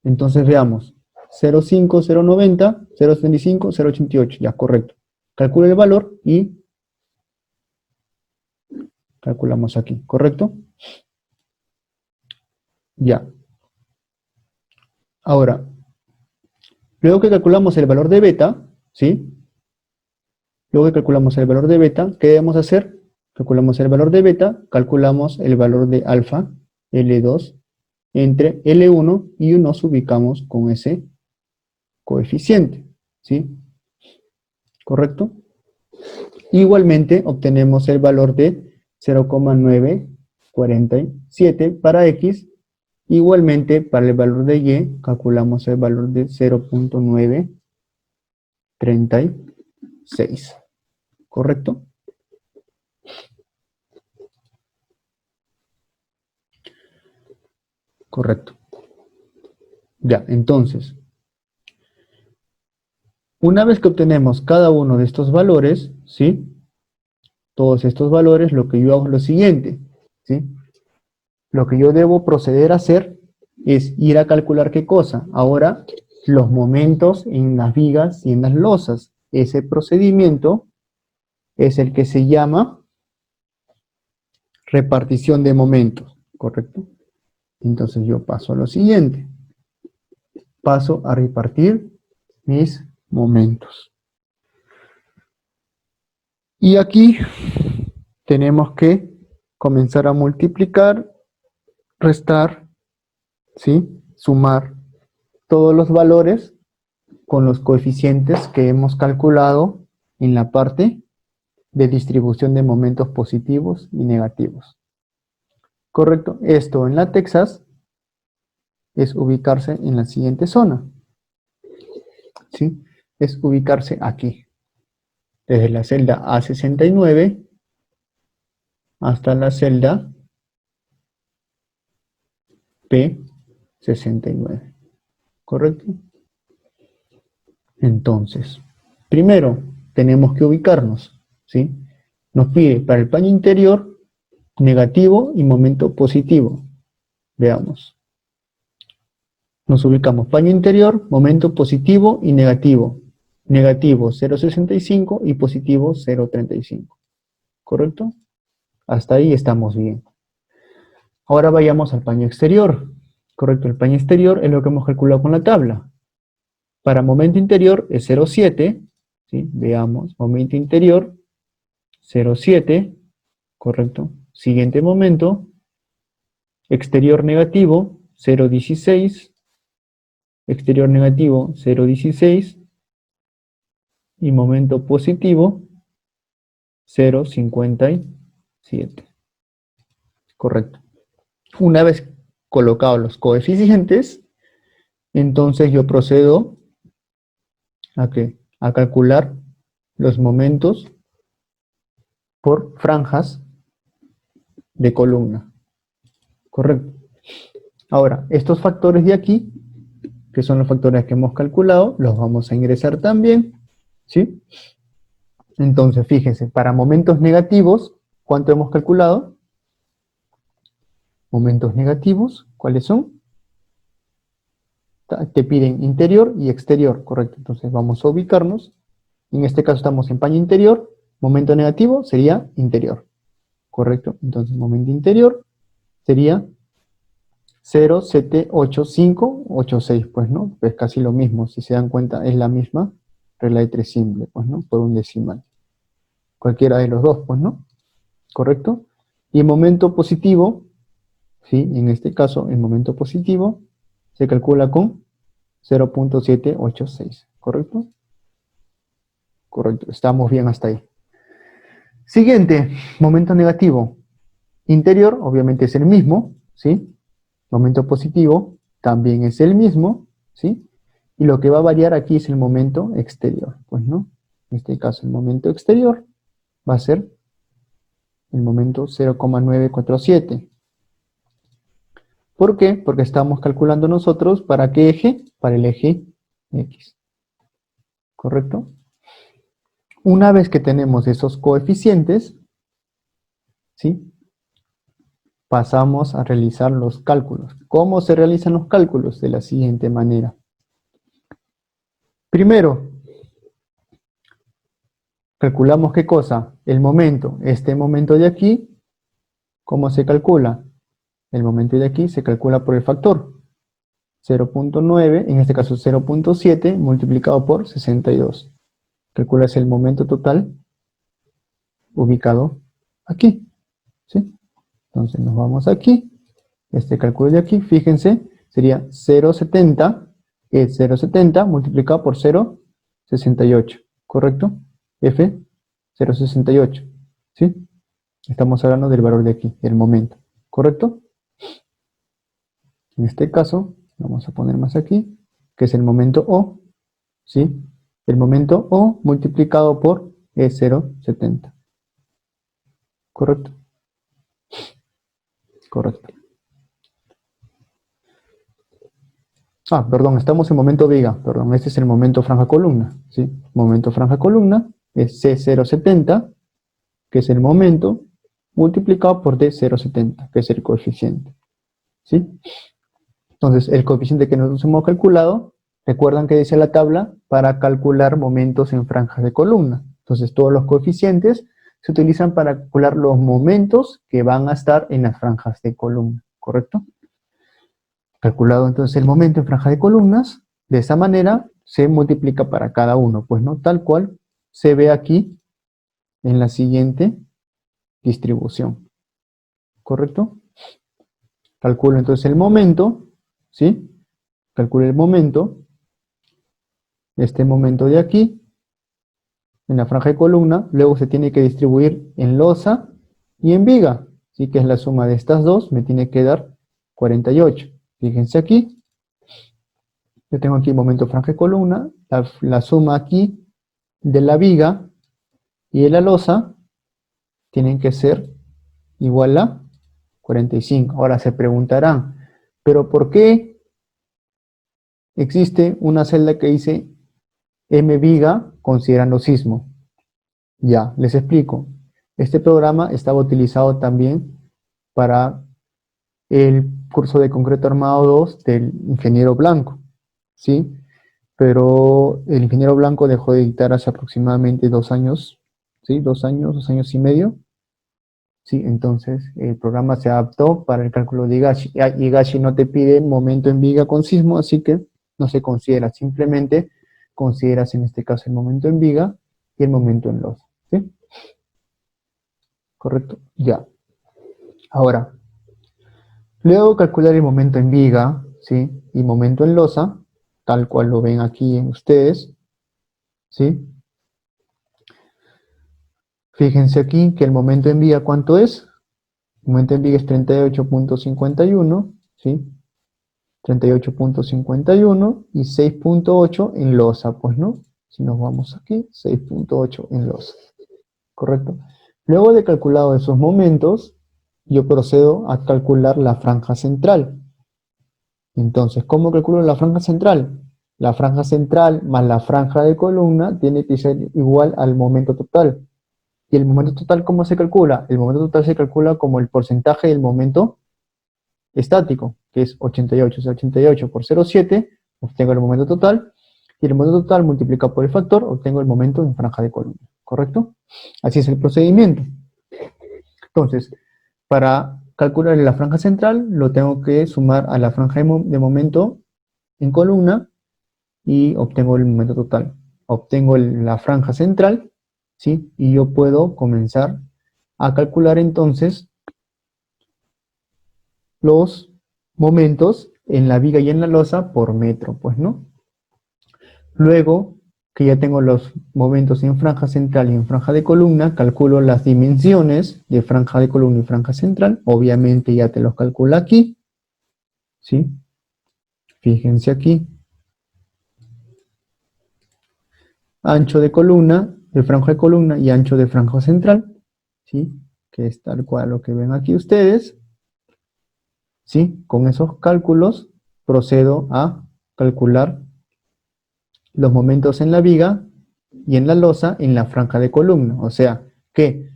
Entonces veamos. 0,5, 0,90, 0,75, 0,88. Ya, correcto. Calculo el valor y calculamos aquí. ¿Correcto? Ya. Ahora, luego que calculamos el valor de beta, ¿sí? Luego que calculamos el valor de beta, ¿qué debemos hacer? Calculamos el valor de beta, calculamos el valor de alfa, L2, entre L1 y nos ubicamos con ese coeficiente, ¿sí? ¿Correcto? Igualmente obtenemos el valor de 0,947 para X Igualmente, para el valor de y, calculamos el valor de 0.936. ¿Correcto? Correcto. Ya, entonces, una vez que obtenemos cada uno de estos valores, ¿sí? Todos estos valores, lo que yo hago es lo siguiente, ¿sí? Lo que yo debo proceder a hacer es ir a calcular ¿qué cosa? Ahora, los momentos en las vigas y en las losas. Ese procedimiento es el que se llama repartición de momentos, ¿correcto? Entonces yo paso a lo siguiente. Paso a repartir mis momentos. Y aquí tenemos que comenzar a multiplicar, restar, ¿sí? Sumar todos los valores con los coeficientes que hemos calculado en la parte de distribución de momentos positivos y negativos. ¿Correcto? Esto en la Texas es ubicarse en la siguiente zona, ¿sí? Es ubicarse aquí, desde la celda A69 hasta la celda P69, ¿correcto? Entonces, primero tenemos que ubicarnos, ¿sí? Nos pide para el paño interior negativo y momento positivo. Veamos. Nos ubicamos paño interior, momento positivo y negativo. Negativo 0,65 y positivo 0,35. ¿Correcto? Hasta ahí estamos bien. Ahora vayamos al paño exterior. Correcto, el paño exterior es lo que hemos calculado con la tabla. Para momento interior es 0,7. ¿Sí? Veamos, momento interior 0,7. Correcto. Siguiente momento. Exterior negativo 0,16. Exterior negativo 0,16. Y momento positivo 0,57. Correcto. Una vez colocados los coeficientes, entonces yo procedo ¿a qué? A calcular los momentos por franjas de columna. Correcto. Ahora, estos factores de aquí, que son los factores que hemos calculado, los vamos a ingresar también, ¿sí? Entonces, fíjense, para momentos negativos, ¿cuánto hemos calculado? Momentos negativos, ¿cuáles son? Te piden interior y exterior, correcto. Entonces vamos a ubicarnos. En este caso estamos en paño interior, momento negativo sería interior, correcto. Entonces momento interior sería 0,78586, pues no, pues casi lo mismo, si se dan cuenta es la misma regla de tres simple, pues no, por un decimal. Cualquiera de los dos, pues no, correcto. Y el momento positivo, ¿sí? En este caso el momento positivo se calcula con 0,786, ¿correcto? Correcto, estamos bien hasta ahí. Siguiente, momento negativo. Interior, obviamente es el mismo, ¿sí? Momento positivo también es el mismo, ¿sí? Y lo que va a variar aquí es el momento exterior, pues no. En este caso el momento exterior va a ser el momento 0,947. ¿Por qué? Porque estamos calculando nosotros ¿para qué eje? Para el eje X. ¿Correcto? Una vez que tenemos esos coeficientes, ¿sí? Pasamos a realizar los cálculos. ¿Cómo se realizan los cálculos? De la siguiente manera. Primero, calculamos ¿qué cosa? El momento. Este momento de aquí, ¿cómo se calcula? El momento de aquí se calcula por el factor 0,9, en este caso 0,7 multiplicado por 62. Calculas el momento total ubicado aquí, ¿sí? Entonces nos vamos aquí, este cálculo de aquí, fíjense, sería 0,70, es 0,70 multiplicado por 0,68, ¿correcto? F, 0,68, ¿sí? Estamos hablando del valor de aquí, del momento, ¿correcto? En este caso, vamos a poner más aquí, que es el momento O, ¿sí? El momento O multiplicado por E0,70. ¿Correcto? Correcto. Ah, perdón, estamos en momento viga, perdón, este es el momento franja columna, ¿sí? Momento franja columna es C0,70, que es el momento, multiplicado por D0,70, que es el coeficiente, ¿sí? Entonces, el coeficiente que nosotros hemos calculado, recuerdan que dice la tabla, para calcular momentos en franjas de columna. Entonces, todos los coeficientes se utilizan para calcular los momentos que van a estar en las franjas de columna, ¿correcto? Calculado entonces el momento en franja de columnas, de esa manera se multiplica para cada uno, pues no, tal cual se ve aquí en la siguiente distribución, ¿correcto? Calculo entonces el momento, ¿sí? Calculo el momento, este momento de aquí, en la franja de columna, luego se tiene que distribuir en losa y en viga, ¿sí? Que es la suma de estas dos, me tiene que dar 48. Fíjense aquí, yo tengo aquí momento franja de columna, la suma aquí de la viga y de la losa tienen que ser igual a 45. Ahora se preguntarán, ¿pero por qué existe una celda que dice M viga considerando sismo? Ya, les explico. Este programa estaba utilizado también para el curso de concreto armado 2 del ingeniero Blanco, ¿sí? Pero el ingeniero Blanco dejó de dictar hace aproximadamente 2 años, ¿sí? 2 años y medio. Sí, entonces el programa se adaptó para el cálculo de Higashi. Higashi no te pide momento en viga con sismo, así que no se considera, simplemente consideras en este caso el momento en viga y el momento en losa. ¿Sí? ¿Correcto? Ya. Ahora, luego calcular el momento en viga, ¿sí? Y momento en losa, tal cual lo ven aquí en ustedes, ¿sí? Fíjense aquí que el momento en viga, ¿cuánto es? El momento en viga es 38,51, ¿sí? 38,51 y 6,8 en losa, pues, ¿no? Si nos vamos aquí, 6,8 en losa, ¿correcto? Luego de calculado esos momentos, yo procedo a calcular la franja central. Entonces, ¿cómo calculo la franja central? La franja central más la franja de columna tiene que ser igual al momento total. ¿Y el momento total cómo se calcula? El momento total se calcula como el porcentaje del momento estático, que es 88. O sea, 88 por 0,7, obtengo el momento total, y el momento total multiplicado por el factor, obtengo el momento en franja de columna, ¿correcto? Así es el procedimiento. Entonces, para calcular la franja central, lo tengo que sumar a la franja de momento en columna, y obtengo el momento total. Obtengo la franja central, ¿sí? Y yo puedo comenzar a calcular entonces los momentos en la viga y en la losa por metro, pues, ¿no? Luego que ya tengo los momentos en franja central y en franja de columna, calculo las dimensiones de franja de columna y franja central. Obviamente ya te los calculo aquí, ¿sí? Fíjense aquí. Ancho de columna, de franja de columna y ancho de franja central, ¿sí? Que es tal cual lo que ven aquí ustedes. ¿Sí? Con esos cálculos procedo a calcular los momentos en la viga y en la losa en la franja de columna. O sea que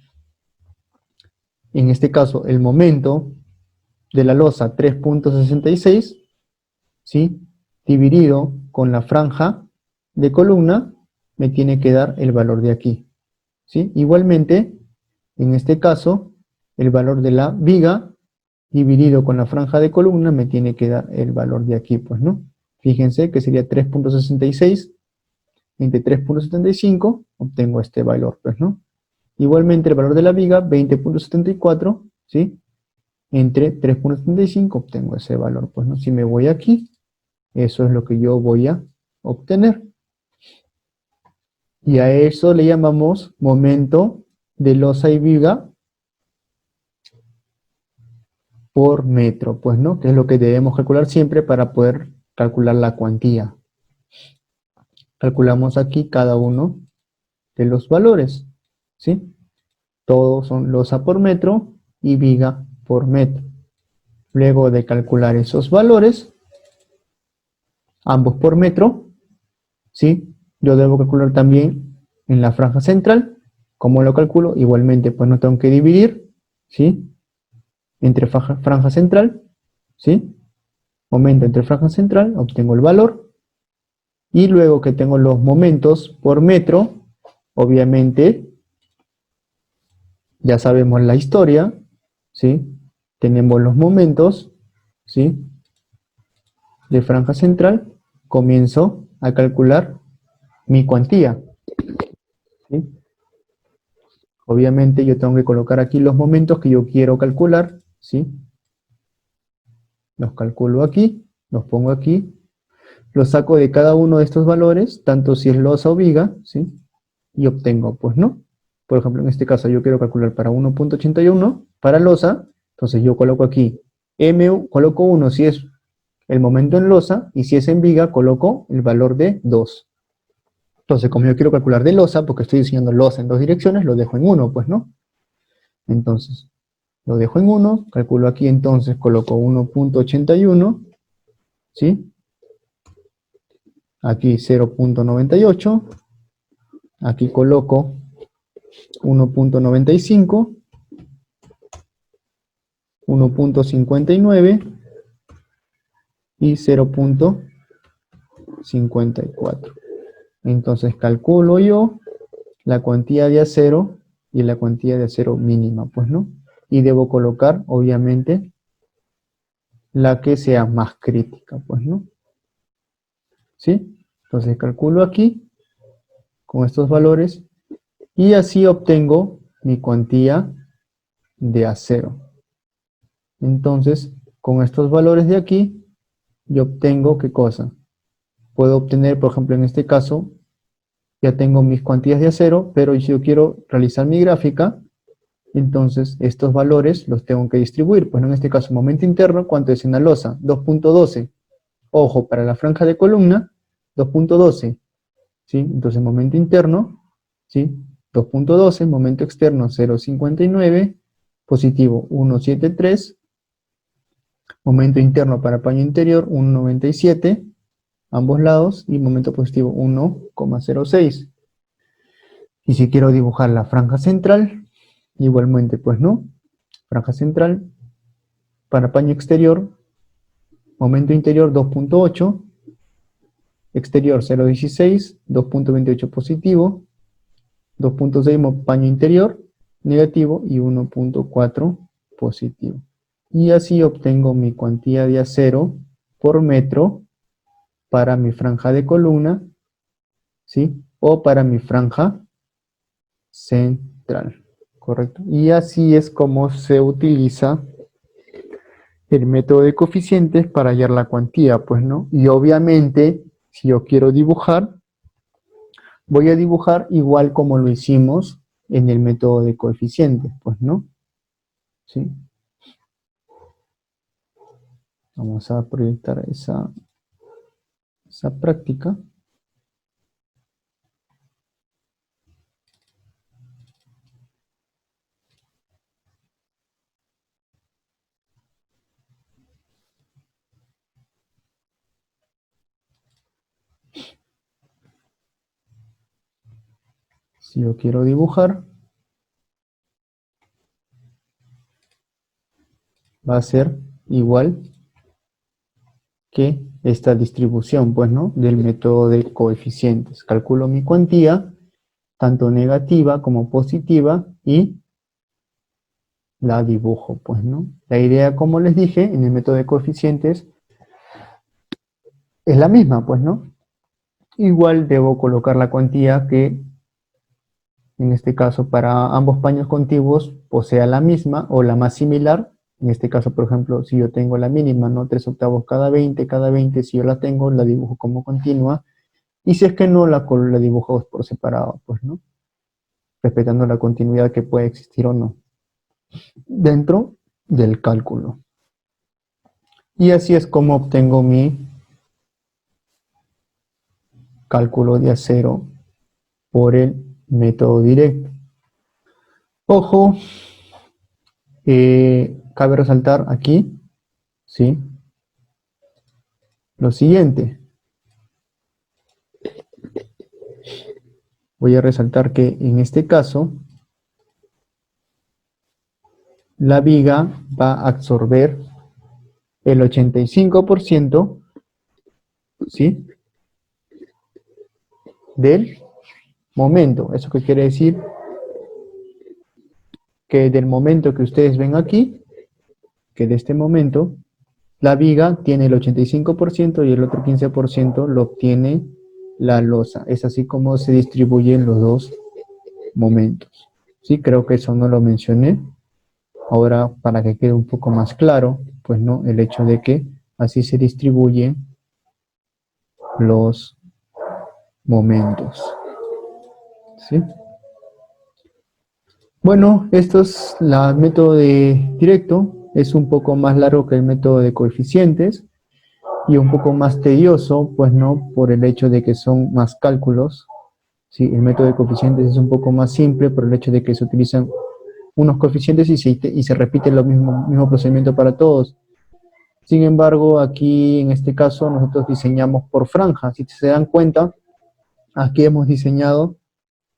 en este caso el momento de la losa 3,66, ¿sí? Dividido con la franja de columna me tiene que dar el valor de aquí, ¿sí? Igualmente, en este caso, el valor de la viga dividido con la franja de columna me tiene que dar el valor de aquí, pues, ¿no? Fíjense que sería 3,66 entre 3,75, obtengo este valor, pues, ¿no? Igualmente el valor de la viga, 20,74, ¿sí? Entre 3,75 obtengo ese valor, pues, ¿no? Si me voy aquí, eso es lo que yo voy a obtener. Y a eso le llamamos momento de losa y viga por metro, pues, ¿no? Que es lo que debemos calcular siempre para poder calcular la cuantía. Calculamos aquí cada uno de los valores, ¿sí? Todos son losa por metro y viga por metro. Luego de calcular esos valores, ambos por metro, ¿sí? Yo debo calcular también en la franja central. ¿Cómo lo calculo? Igualmente, pues no tengo que dividir, ¿sí? Entre franja central, ¿sí? Momento entre franja central, obtengo el valor. Y luego que tengo los momentos por metro, obviamente, ya sabemos la historia, ¿sí? Tenemos los momentos, ¿sí? De franja central, comienzo a calcular mi cuantía, ¿sí? Obviamente yo tengo que colocar aquí los momentos que yo quiero calcular, ¿sí? Los calculo aquí, los pongo aquí, los saco de cada uno de estos valores, tanto si es losa o viga, ¿sí? Y obtengo, pues, ¿no? Por ejemplo, en este caso yo quiero calcular para 1.81, para losa, entonces yo coloco aquí coloco 1 si es el momento en losa, y si es en viga, coloco el valor de 2. Entonces, como yo quiero calcular de losa, porque estoy diseñando losa en dos direcciones, lo dejo en 1, pues, ¿no? Entonces, lo dejo en 1, calculo aquí, entonces coloco 1.81, ¿sí? Aquí 0.98, aquí coloco 1.95, 1.59 y 0.54. Entonces calculo yo la cuantía de acero y la cuantía de acero mínima, pues, ¿no? Y debo colocar, obviamente, la que sea más crítica, pues, ¿no? ¿Sí? Entonces calculo aquí con estos valores y así obtengo mi cuantía de acero. Entonces, con estos valores de aquí, yo obtengo, ¿qué cosa? Puedo obtener, por ejemplo, en este caso, ya tengo mis cuantías de acero, pero si yo quiero realizar mi gráfica, entonces estos valores los tengo que distribuir. Pues en este caso, momento interno, ¿cuánto es en la losa? 2.12. Ojo, para la franja de columna, 2.12. ¿Sí? Entonces, momento interno, ¿sí? 2.12, momento externo 0.59, positivo 1.73, momento interno para paño interior 1.97, ambos lados, y momento positivo 1,06. Y si quiero dibujar la franja central, igualmente, pues no, franja central para paño exterior, momento interior 2.8, exterior 0.16, 2.28 positivo, 2.6 paño interior negativo y 1.4 positivo. Y así obtengo mi cuantía de acero por metro para mi franja de columna, ¿sí? O para mi franja central, ¿correcto? Y así es como se utiliza el método de coeficientes para hallar la cuantía, pues, ¿no? Y obviamente, si yo quiero dibujar, voy a dibujar igual como lo hicimos en el método de coeficientes, pues, ¿no? ¿Sí? Vamos a proyectar esa práctica. Si yo quiero dibujar, va a ser igual que esta distribución, pues, ¿no? Del método de coeficientes. Calculo mi cuantía, tanto negativa como positiva, y la dibujo, pues, ¿no? La idea, como les dije, en el método de coeficientes es la misma, pues, ¿no? Igual debo colocar la cuantía que, en este caso, para ambos paños contiguos, o sea la misma o la más similar. En este caso, por ejemplo, si yo tengo la mínima, ¿no? 3/8 cada 20, si yo la tengo, la dibujo como continua. Y si es que no, la dibujo por separado, pues, ¿no? Respetando la continuidad que puede existir o no dentro del cálculo. Y así es como obtengo mi cálculo de acero por el método directo. Ojo, cabe resaltar aquí, ¿sí?, lo siguiente. Voy a resaltar que en este caso, la viga va a absorber el 85%, ¿sí?, del momento. ¿Eso qué quiere decir? Que del momento que ustedes ven aquí, que de este momento, la viga tiene el 85% y el otro 15% lo obtiene la losa. Es así como se distribuyen los dos momentos. Sí, creo que eso no lo mencioné. Ahora, para que quede un poco más claro, pues no, el hecho de que así se distribuyen los momentos. ¿Sí? Bueno, esto es el método de directo. Es un poco más largo que el método de coeficientes y un poco más tedioso, pues no, por el hecho de que son más cálculos. Sí, el método de coeficientes es un poco más simple por el hecho de que se utilizan unos coeficientes y se repite el mismo procedimiento para todos. Sin embargo, aquí en este caso nosotros diseñamos por franja. Si se dan cuenta, aquí hemos diseñado,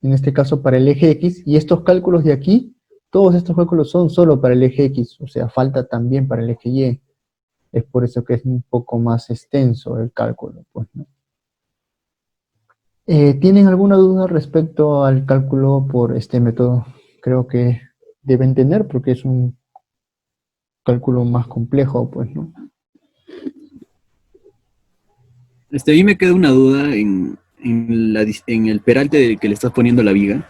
en este caso para el eje X, y estos cálculos de aquí, todos estos cálculos son solo para el eje X, o sea, falta también para el eje Y. Es por eso que es un poco más extenso el cálculo, pues, ¿no? ¿Tienen alguna duda respecto al cálculo por este método? Creo que deben tener, porque es un cálculo más complejo, pues, ¿no? A mí me queda una duda en el peralte que le estás poniendo la viga.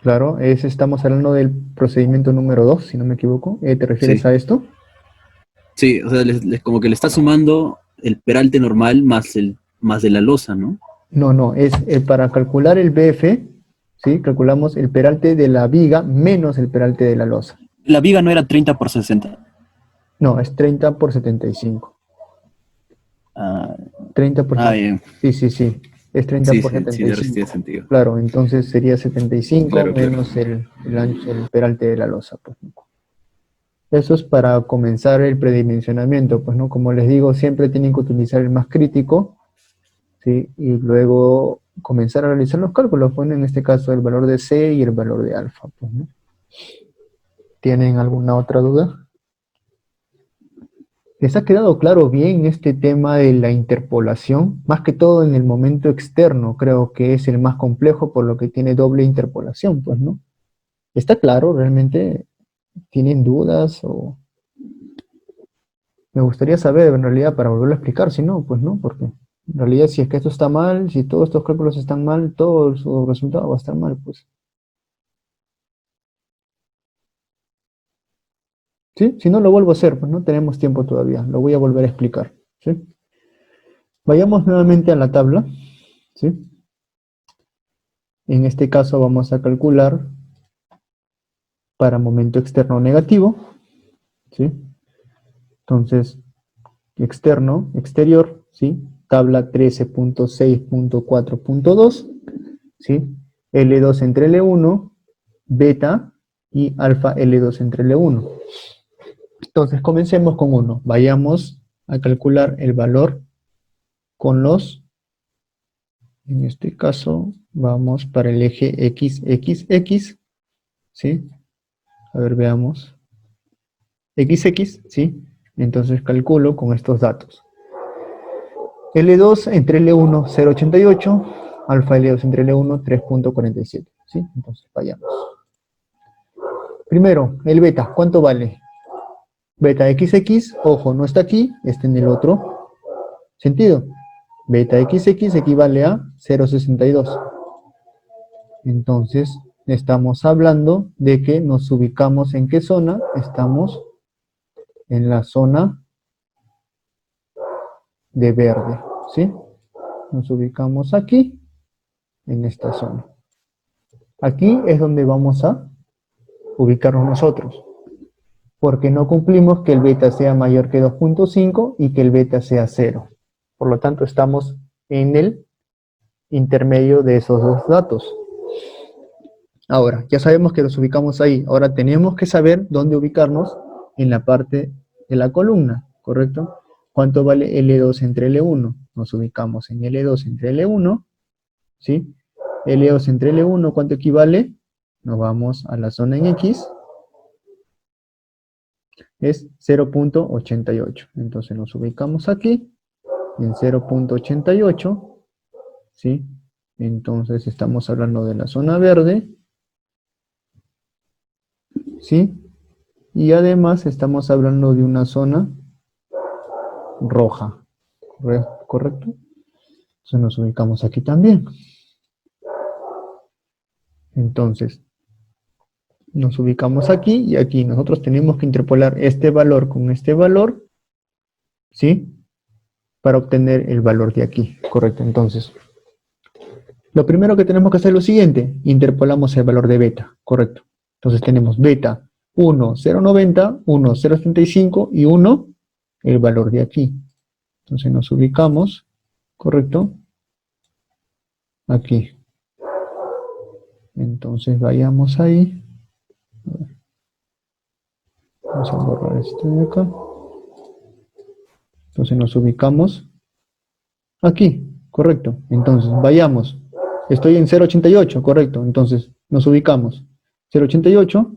Claro, estamos hablando del procedimiento número 2, si no me equivoco. ¿Te refieres Sí. a esto? Sí, o sea, como que le está sumando el peralte normal más de la losa, ¿no? No, es para calcular el BF, ¿sí? Calculamos el peralte de la viga menos el peralte de la losa. La viga no era 30 por 60. No, es 30 por 75. Ah, 30 por bien. Sí. Es 30 Sí, por sí, 75. tiene sentido. Claro, entonces sería 75 Claro, claro. menos el peralte de la losa, pues, ¿no? Eso es para comenzar el predimensionamiento, pues, ¿no? Como les digo, siempre tienen que utilizar el más crítico, ¿sí? Y luego comenzar a realizar los cálculos, pues, en este caso el valor de C y el valor de alfa, pues, ¿no? ¿Tienen alguna otra duda? ¿Les ha quedado claro bien este tema de la interpolación? Más que todo en el momento externo, creo que es el más complejo por lo que tiene doble interpolación, pues, ¿no? ¿Está claro realmente? ¿Tienen dudas o...? Me gustaría saber, en realidad, para volverlo a explicar, si no, pues no, porque en realidad si es que esto está mal, si todos estos cálculos están mal, todo su resultado va a estar mal, pues. ¿Sí? Si no, lo vuelvo a hacer, pues no tenemos tiempo todavía, lo voy a volver a explicar, ¿sí? Vayamos nuevamente a la tabla, ¿sí? En este caso vamos a calcular para momento externo negativo, ¿sí? Entonces, externo, exterior, ¿sí? Tabla 13.6.4.2, ¿sí? L2 entre L1, beta y alfa L2 entre L1. Entonces, comencemos con 1. Vayamos a calcular el valor con los, en este caso, vamos para el eje XXX, ¿sí? A ver, veamos. XX, ¿sí? Entonces calculo con estos datos. L2 entre L1, 0.88, alfa L2 entre L1, 3.47, ¿sí? Entonces vayamos. Primero, el beta, ¿cuánto vale? Beta XX, ojo, no está aquí, está en el otro sentido. Beta XX equivale a 0.62. Entonces, estamos hablando de que nos ubicamos en qué zona. Estamos en la zona de verde, ¿sí? Nos ubicamos aquí, en esta zona. Aquí es donde vamos a ubicarnos nosotros. porque no cumplimos que el beta sea mayor que 2.5 y que el beta sea 0. Por lo tanto, estamos en el intermedio de esos dos datos. Ahora, ya sabemos que los ubicamos ahí. Ahora tenemos que saber dónde ubicarnos en la parte de la columna, ¿correcto? ¿Cuánto vale L2 entre L1? Nos ubicamos en L2 entre L1, ¿sí? L2 entre L1, ¿cuánto equivale? Nos vamos a la zona en X. Es 0.88. Entonces nos ubicamos aquí, en 0.88, ¿sí? Entonces estamos hablando de la zona verde, ¿sí? Y además estamos hablando de una zona roja, ¿correcto? Entonces nos ubicamos aquí también. Entonces, nos ubicamos aquí y aquí. Nosotros tenemos que interpolar este valor con este valor, ¿sí? Para obtener el valor de aquí, ¿correcto? Entonces, lo primero que tenemos que hacer es lo siguiente. Interpolamos el valor de beta, ¿correcto? Entonces tenemos beta 1, 0.90, 1, 0.75 y 1, el valor de aquí. Entonces nos ubicamos, ¿correcto? Aquí. Entonces vayamos ahí. Vamos a borrar esto de acá. Entonces nos ubicamos aquí, correcto. Entonces vayamos. Estoy en 0.88, correcto. Entonces nos ubicamos 0.88.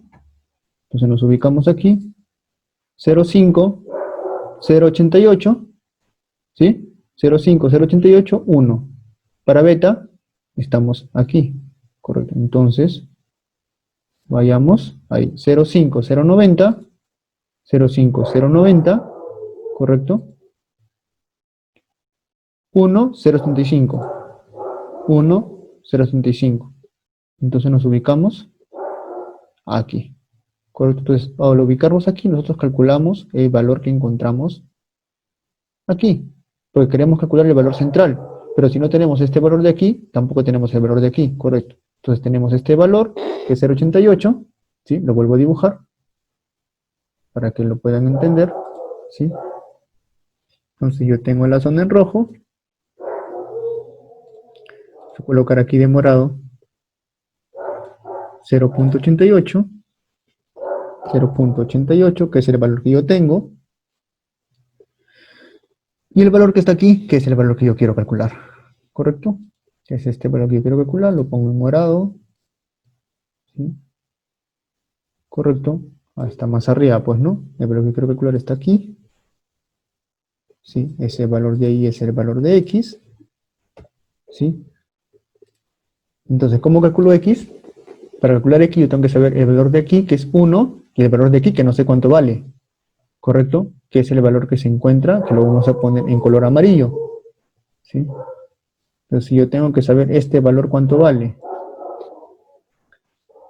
Entonces nos ubicamos aquí. 0.5, 0.88. ¿Sí? 0.5, 0.88, 1. Para beta estamos aquí, correcto. Entonces vayamos ahí. 0.5, 0.90. 0.5, 0.90, ¿correcto? 1, 0.75. 1, 0.75. Entonces nos ubicamos aquí, ¿correcto? Entonces, al ubicarnos aquí, nosotros calculamos el valor que encontramos aquí, porque queremos calcular el valor central, pero si no tenemos este valor de aquí, tampoco tenemos el valor de aquí, ¿correcto? Entonces tenemos este valor, que es 0.88, ¿sí? Lo vuelvo a dibujar, para que lo puedan entender, ¿sí? Entonces yo tengo la zona en rojo, voy a colocar aquí de morado 0.88, 0.88, que es el valor que yo tengo, y el valor que está aquí, que es el valor que yo quiero calcular, ¿correcto? Que es este valor que yo quiero calcular, lo pongo en morado, ¿sí? ¿Correcto? Ah, está más arriba, pues, ¿no? El valor que quiero calcular está aquí, ¿sí? Ese valor de ahí es el valor de X, ¿sí? Entonces, ¿cómo calculo X? Para calcular X yo tengo que saber el valor de aquí, que es 1, y el valor de aquí, que no sé cuánto vale, ¿correcto? Que es el valor que se encuentra, que lo vamos a poner en color amarillo, ¿sí? Entonces yo tengo que saber este valor cuánto vale.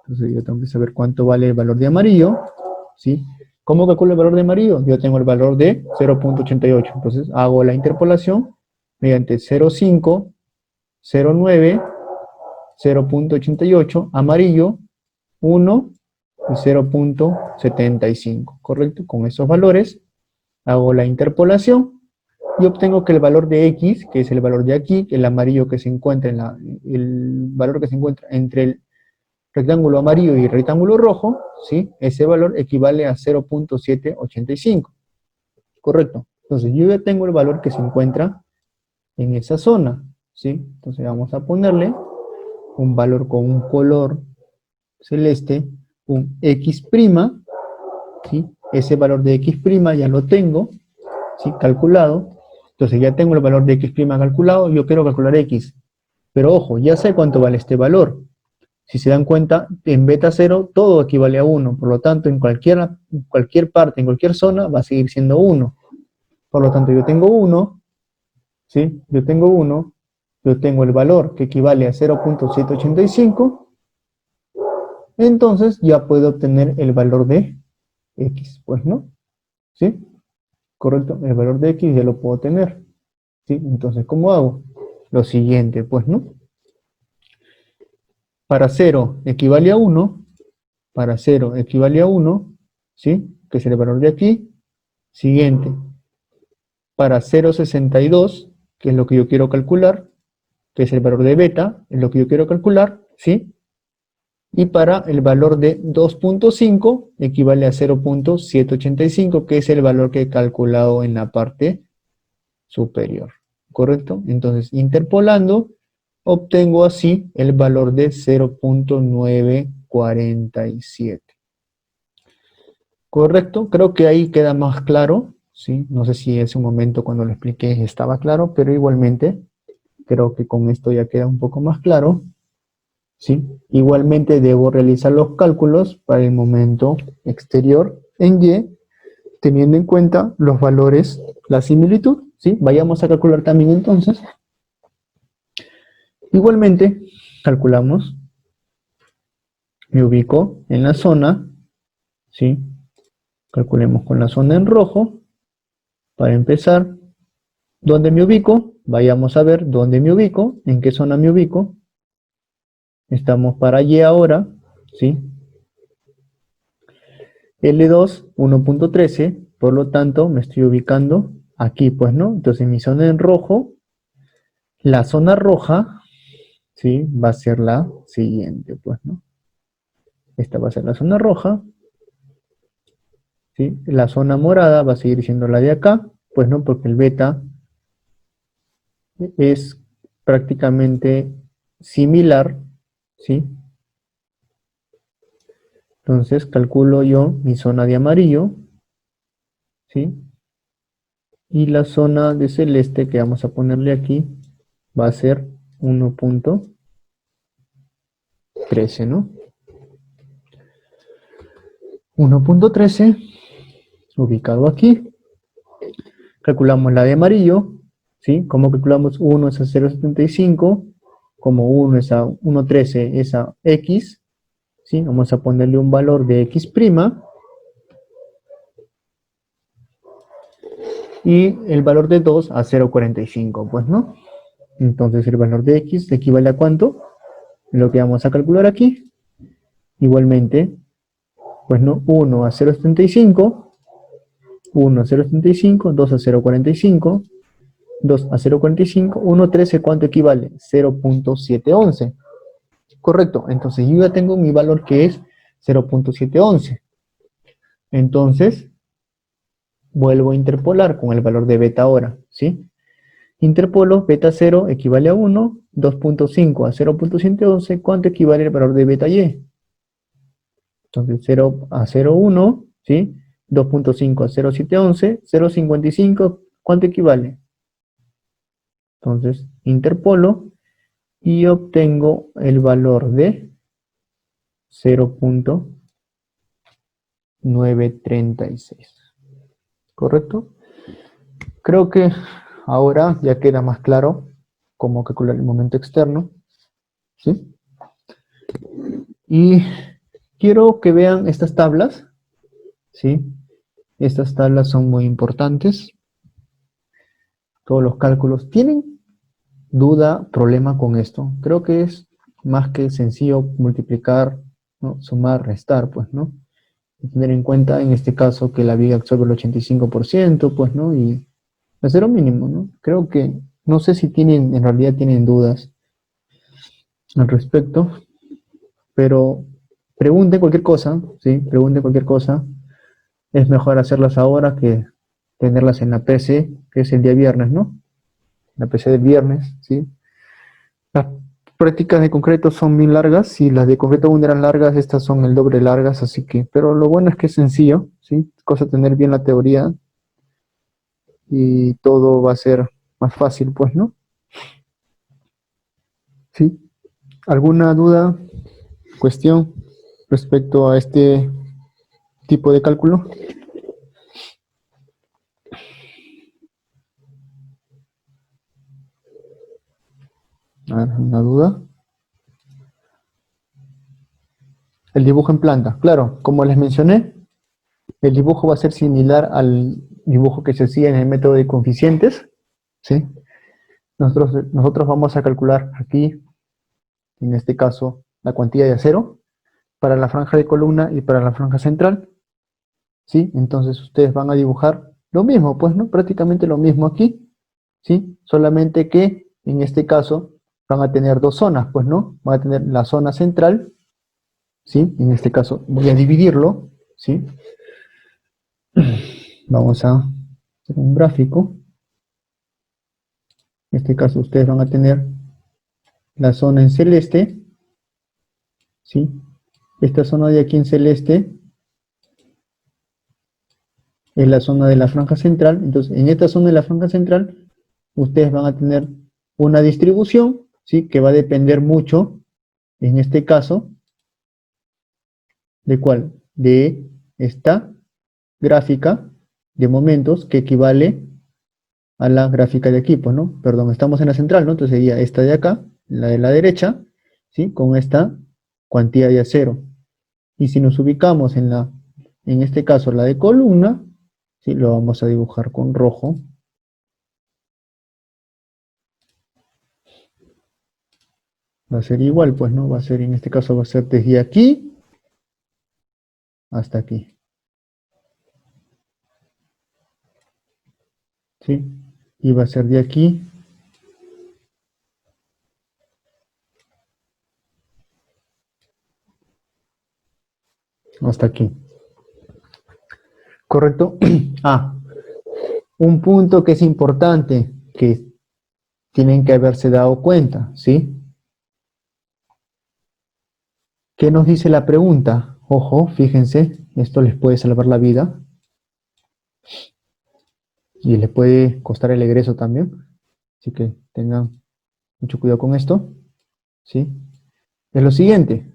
Entonces yo tengo que saber cuánto vale el valor de amarillo, ¿sí? ¿Cómo calculo el valor de amarillo? Yo tengo el valor de 0.88, entonces hago la interpolación mediante 0.5, 0.9, 0.88, amarillo, 1 y 0.75, ¿correcto? Con esos valores hago la interpolación y obtengo que el valor de X, que es el valor de aquí, el amarillo que se encuentra el valor que se encuentra entre el rectángulo amarillo y el rectángulo rojo, ¿sí? Ese valor equivale a 0.785, ¿correcto? Entonces yo ya tengo el valor que se encuentra en esa zona, ¿sí? Entonces vamos a ponerle un valor con un color celeste, un X', ¿sí? Ese valor de X' ya lo tengo, ¿sí? Calculado. Entonces ya tengo el valor de X' calculado, yo quiero calcular X. Pero ojo, ya sé cuánto vale este valor. Si se dan cuenta, en beta 0 todo equivale a 1, por lo tanto en cualquier parte, en cualquier zona va a seguir siendo 1. Por lo tanto yo tengo 1, ¿sí? Yo tengo el valor que equivale a 0.785, entonces ya puedo obtener el valor de X, pues, ¿no? ¿Sí? Correcto, el valor de X ya lo puedo tener, ¿sí? Entonces, ¿cómo hago? Lo siguiente, pues, ¿no? Para 0 equivale a 1, para 0 equivale a 1, ¿sí? que es el valor de aquí. Siguiente, para 0,62, que es lo que yo quiero calcular, que es el valor de beta, es lo que yo quiero calcular, ¿sí? Y para el valor de 2.5 equivale a 0.785, que es el valor que he calculado en la parte superior, ¿correcto? Entonces, interpolando, obtengo así el valor de 0.947. ¿Correcto? Creo que ahí queda más claro, ¿sí? No sé si en ese momento cuando lo expliqué estaba claro, pero igualmente creo que con esto ya queda un poco más claro, ¿sí? Igualmente debo realizar los cálculos para el momento exterior en Y, teniendo en cuenta los valores, la similitud, ¿sí? Vayamos a calcular también entonces. Igualmente, calculamos, me ubico en la zona, ¿sí? Calculemos con la zona en rojo. Para empezar, ¿dónde me ubico? Vayamos a ver dónde me ubico, en qué zona me ubico. Estamos para Y ahora, ¿sí? L2, 1.13, por lo tanto me estoy ubicando aquí, pues, ¿no? Entonces mi zona en rojo, la zona roja, ¿sí? Va a ser la siguiente, pues, ¿no? Esta va a ser la zona roja, ¿sí? La zona morada va a seguir siendo la de acá, pues, ¿no? Porque el beta es prácticamente similar, ¿sí? Entonces calculo yo mi zona de amarillo, ¿sí? Y la zona de celeste que vamos a ponerle aquí va a ser 1.13, ¿no? 1.13 ubicado aquí. Calculamos la de amarillo, ¿sí? ¿Cómo calculamos? 1 es a 0.75, como 1 es a 1.13 es a x, ¿sí? Vamos a ponerle un valor de x', y el valor de 2 a 0.45, pues, ¿no? Entonces el valor de x equivale a ¿cuánto? Lo que vamos a calcular aquí. Igualmente, pues, ¿no? 1 a 0.75, 1 a 0.75, 2 a 0.45, 2 a 0.45, 1.13, ¿cuánto equivale? 0.711. Correcto, entonces yo ya tengo mi valor que es 0.711. Entonces, vuelvo a interpolar con el valor de beta ahora, ¿sí? Interpolo, beta 0 equivale a 1, 2.5 a 0.711, ¿cuánto equivale el valor de beta y? Entonces 0 a 0.1, ¿sí? 2.5 a 0.711, 0.55, ¿cuánto equivale? Entonces interpolo y obtengo el valor de 0.936. ¿Correcto? Creo que ahora ya queda más claro cómo calcular el momento externo, ¿sí? Y quiero que vean estas tablas, ¿sí? Estas tablas son muy importantes. Todos los cálculos. ¿Tienen duda, problema con esto? Creo que es más que sencillo multiplicar, ¿no? Sumar, restar, pues, ¿no? Y tener en cuenta en este caso que la viga absorbe el 85%, pues, ¿no? Y hacer lo mínimo, ¿no? Creo que, no sé si tienen, en realidad tienen dudas al respecto, pero pregunten cualquier cosa, ¿sí? Pregunten cualquier cosa. Es mejor hacerlas ahora que tenerlas en la PC, que es el día viernes, ¿no? La PC del viernes, ¿sí? Las prácticas de concreto son bien largas, si las de concreto aún eran largas, estas son el doble largas, así que, pero lo bueno es que es sencillo, ¿sí? Cosa tener bien la teoría y todo va a ser más fácil, pues, ¿no? ¿Sí? ¿Alguna duda, cuestión respecto a este tipo de cálculo? ¿Una duda? El dibujo en planta, claro, como les mencioné, el dibujo va a ser similar al dibujo que se hacía en el método de coeficientes, ¿sí? Nosotros vamos a calcular aquí, en este caso, la cuantía de acero para la franja de columna y para la franja central. ¿sí? Entonces ustedes van a dibujar lo mismo, pues, ¿no? Prácticamente lo mismo aquí, ¿sí? Solamente que en este caso van a tener dos zonas, pues, ¿no? Van a tener la zona central, ¿sí? En este caso voy a dividirlo, ¿sí? Vamos a hacer un gráfico. En este caso ustedes van a tener la zona en celeste, ¿sí? Esta zona de aquí en celeste es la zona de la franja central. Entonces, en esta zona de la franja central, ustedes van a tener una distribución, ¿sí? Que va a depender mucho, en este caso, ¿de cuál? De esta gráfica de momentos que equivale a la gráfica de aquí, pues, ¿no? Perdón, estamos en la central, ¿no? Entonces sería esta de acá, la de la derecha, ¿sí? Con esta cuantía de acero. Y si nos ubicamos en este caso, la de columna, ¿sí? Lo vamos a dibujar con rojo. Va a ser igual, pues, ¿no? Va a ser, en este caso, va a ser desde aquí hasta aquí. ¿Sí? Y va a ser de aquí hasta aquí. ¿Correcto? Ah, un punto que es importante, que tienen que haberse dado cuenta, ¿sí? ¿Qué nos dice la pregunta? Ojo, fíjense, esto les puede salvar la vida y les puede costar el egreso también. Así que tengan mucho cuidado con esto, ¿sí? Es lo siguiente.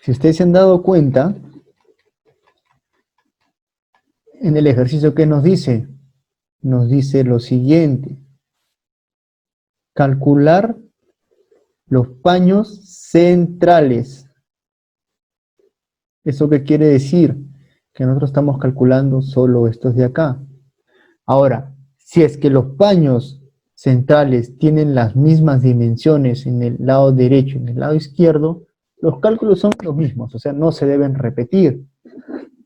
Si ustedes se han dado cuenta, en el ejercicio que nos dice lo siguiente. Calcular los paños centrales. ¿Eso qué quiere decir? Que nosotros estamos calculando solo estos de acá. Ahora, si es que los paños centrales tienen las mismas dimensiones en el lado derecho y en el lado izquierdo, los cálculos son los mismos, o sea, no se deben repetir.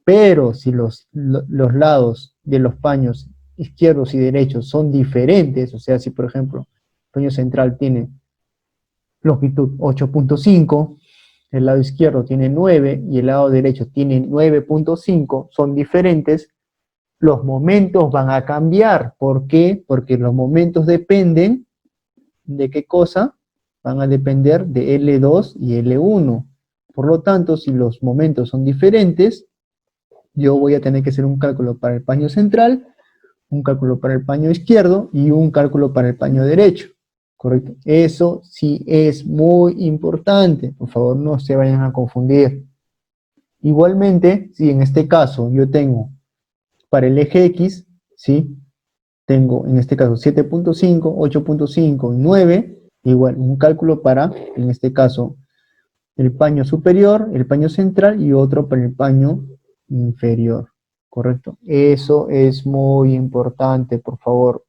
Pero si los lados de los paños izquierdos y derechos son diferentes, o sea, si por ejemplo el paño central tiene longitud 8.5, el lado izquierdo tiene 9 y el lado derecho tiene 9.5, son diferentes, los momentos van a cambiar. ¿Por qué? Porque los momentos dependen de qué cosa, van a depender de L2 y L1. Por lo tanto, si los momentos son diferentes, yo voy a tener que hacer un cálculo para el paño central, un cálculo para el paño izquierdo y un cálculo para el paño derecho. ¿Correcto? Eso sí es muy importante. Por favor, no se vayan a confundir. Igualmente, si en este caso yo tengo para el eje X, ¿sí? Tengo en este caso 7.5, 8.5 y 9, igual un cálculo para, en este caso, el paño superior, el paño central y otro para el paño inferior. ¿Correcto? Eso es muy importante, por favor.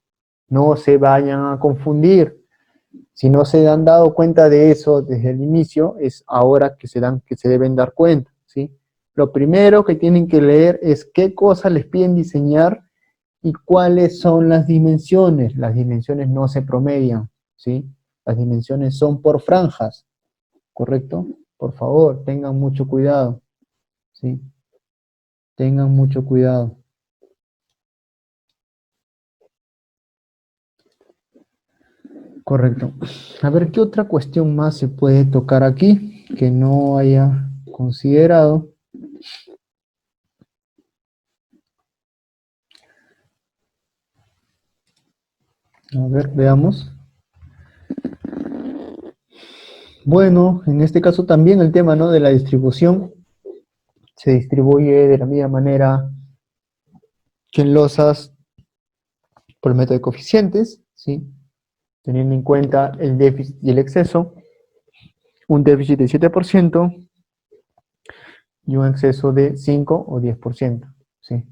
No se vayan a confundir. Si no se han dado cuenta de eso desde el inicio, es ahora que se deben dar cuenta, ¿sí? Lo primero que tienen que leer es qué cosas les piden diseñar y cuáles son las dimensiones. Las dimensiones no se promedian, ¿sí? Las dimensiones son por franjas, ¿correcto? Por favor, tengan mucho cuidado, ¿sí? Tengan mucho cuidado. Correcto. A ver, ¿qué otra cuestión más se puede tocar aquí que no haya considerado? A ver, veamos. Bueno, en este caso también el tema, ¿no?, de la distribución se distribuye de la misma manera que en losas por el método de coeficientes, ¿sí? Teniendo en cuenta el déficit y el exceso, un déficit de 7% y un exceso de 5 o 10%, ¿sí?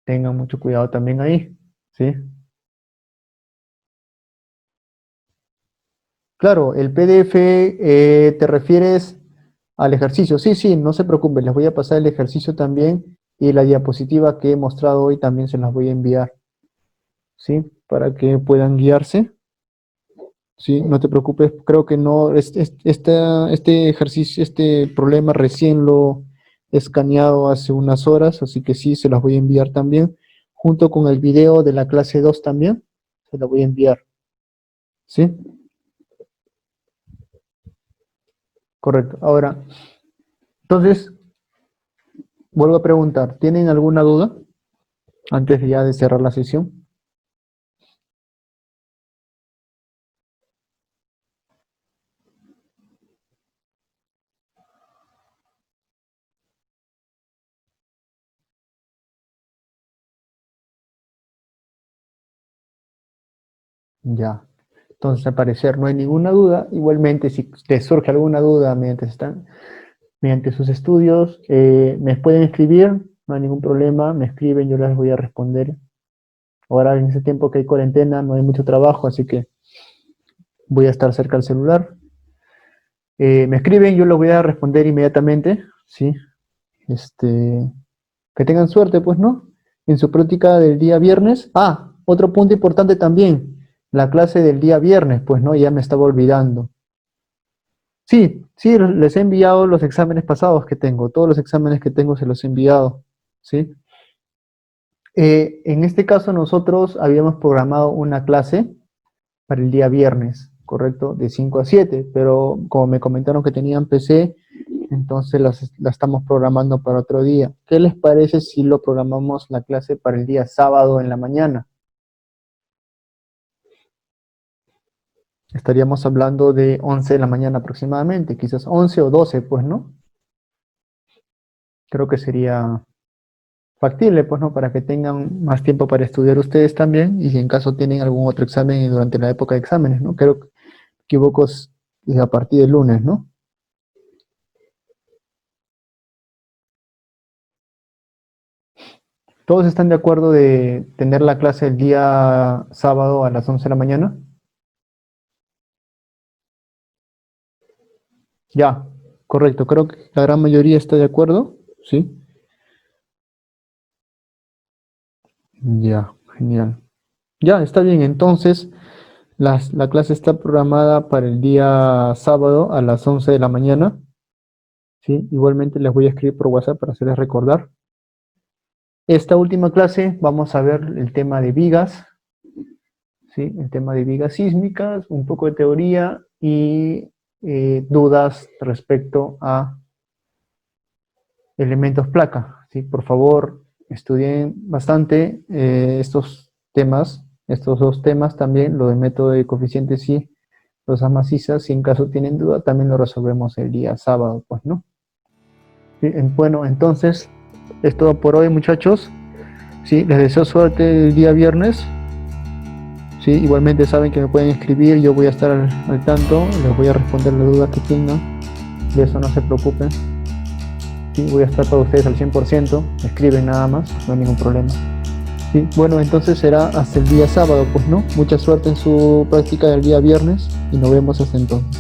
Tengan mucho cuidado también ahí, ¿sí? Claro, el PDF, ¿te refieres al ejercicio? Sí, sí, no se preocupen, les voy a pasar el ejercicio también y la diapositiva que he mostrado hoy también se las voy a enviar, ¿sí? Para que puedan guiarse. Sí, no te preocupes, creo que no, este ejercicio, este problema recién lo he escaneado hace unas horas, así que sí, se las voy a enviar también, junto con el video de la clase 2 también, se la voy a enviar, ¿sí? Correcto, ahora, entonces, vuelvo a preguntar, ¿tienen alguna duda antes ya de cerrar la sesión? Ya. Entonces, al parecer no hay ninguna duda. Igualmente, si te surge alguna duda mediante sus estudios, me pueden escribir, no hay ningún problema, me escriben, yo les voy a responder. Ahora, en ese tiempo que hay cuarentena, no hay mucho trabajo, así que voy a estar cerca del celular. Me escriben, yo les voy a responder inmediatamente, ¿sí? Que tengan suerte, pues, ¿no? En su práctica del día viernes. Ah, otro punto importante también. La clase del día viernes, pues, ¿no? Ya me estaba olvidando. Sí, sí, les he enviado los exámenes pasados que tengo. Todos los exámenes que tengo se los he enviado, ¿sí? En este caso nosotros habíamos programado una clase para el día viernes, ¿correcto? De 5 a 7, pero como me comentaron que tenían PC, entonces la estamos programando para otro día. ¿Qué les parece si lo programamos la clase para el día sábado en la mañana? Estaríamos hablando de 11 de la mañana aproximadamente, quizás 11 o 12, pues, ¿no? Creo que sería factible, pues, ¿no? Para que tengan más tiempo para estudiar ustedes también, y si en caso tienen algún otro examen durante la época de exámenes, ¿no? Creo que me equivoco es a partir del lunes, ¿no? ¿Todos están de acuerdo de tener la clase el día sábado a las 11 de la mañana? Ya, correcto, creo que la gran mayoría está de acuerdo, ¿sí? Ya, genial. Ya, está bien, entonces la clase está programada para el día sábado a las 11 de la mañana, ¿sí? Igualmente les voy a escribir por WhatsApp para hacerles recordar. Esta última clase vamos a ver el tema de vigas, ¿sí? El tema de vigas sísmicas, un poco de teoría y dudas respecto a elementos placa, ¿sí? Por favor, estudien bastante estos temas, estos dos temas también, lo del método de coeficientes y losas macizas. Si en caso tienen duda, también lo resolvemos el día sábado, pues, ¿no? ¿Sí? Bueno, entonces, es todo por hoy, muchachos. Sí, les deseo suerte el día viernes. Sí, igualmente saben que me pueden escribir, yo voy a estar al tanto, les voy a responder las dudas que tengan, de eso no se preocupen. Sí, voy a estar para ustedes al 100%, escriben nada más, no hay ningún problema. Sí, bueno, entonces será hasta el día sábado, pues, ¿no? Mucha suerte en su práctica del día viernes y nos vemos hasta entonces.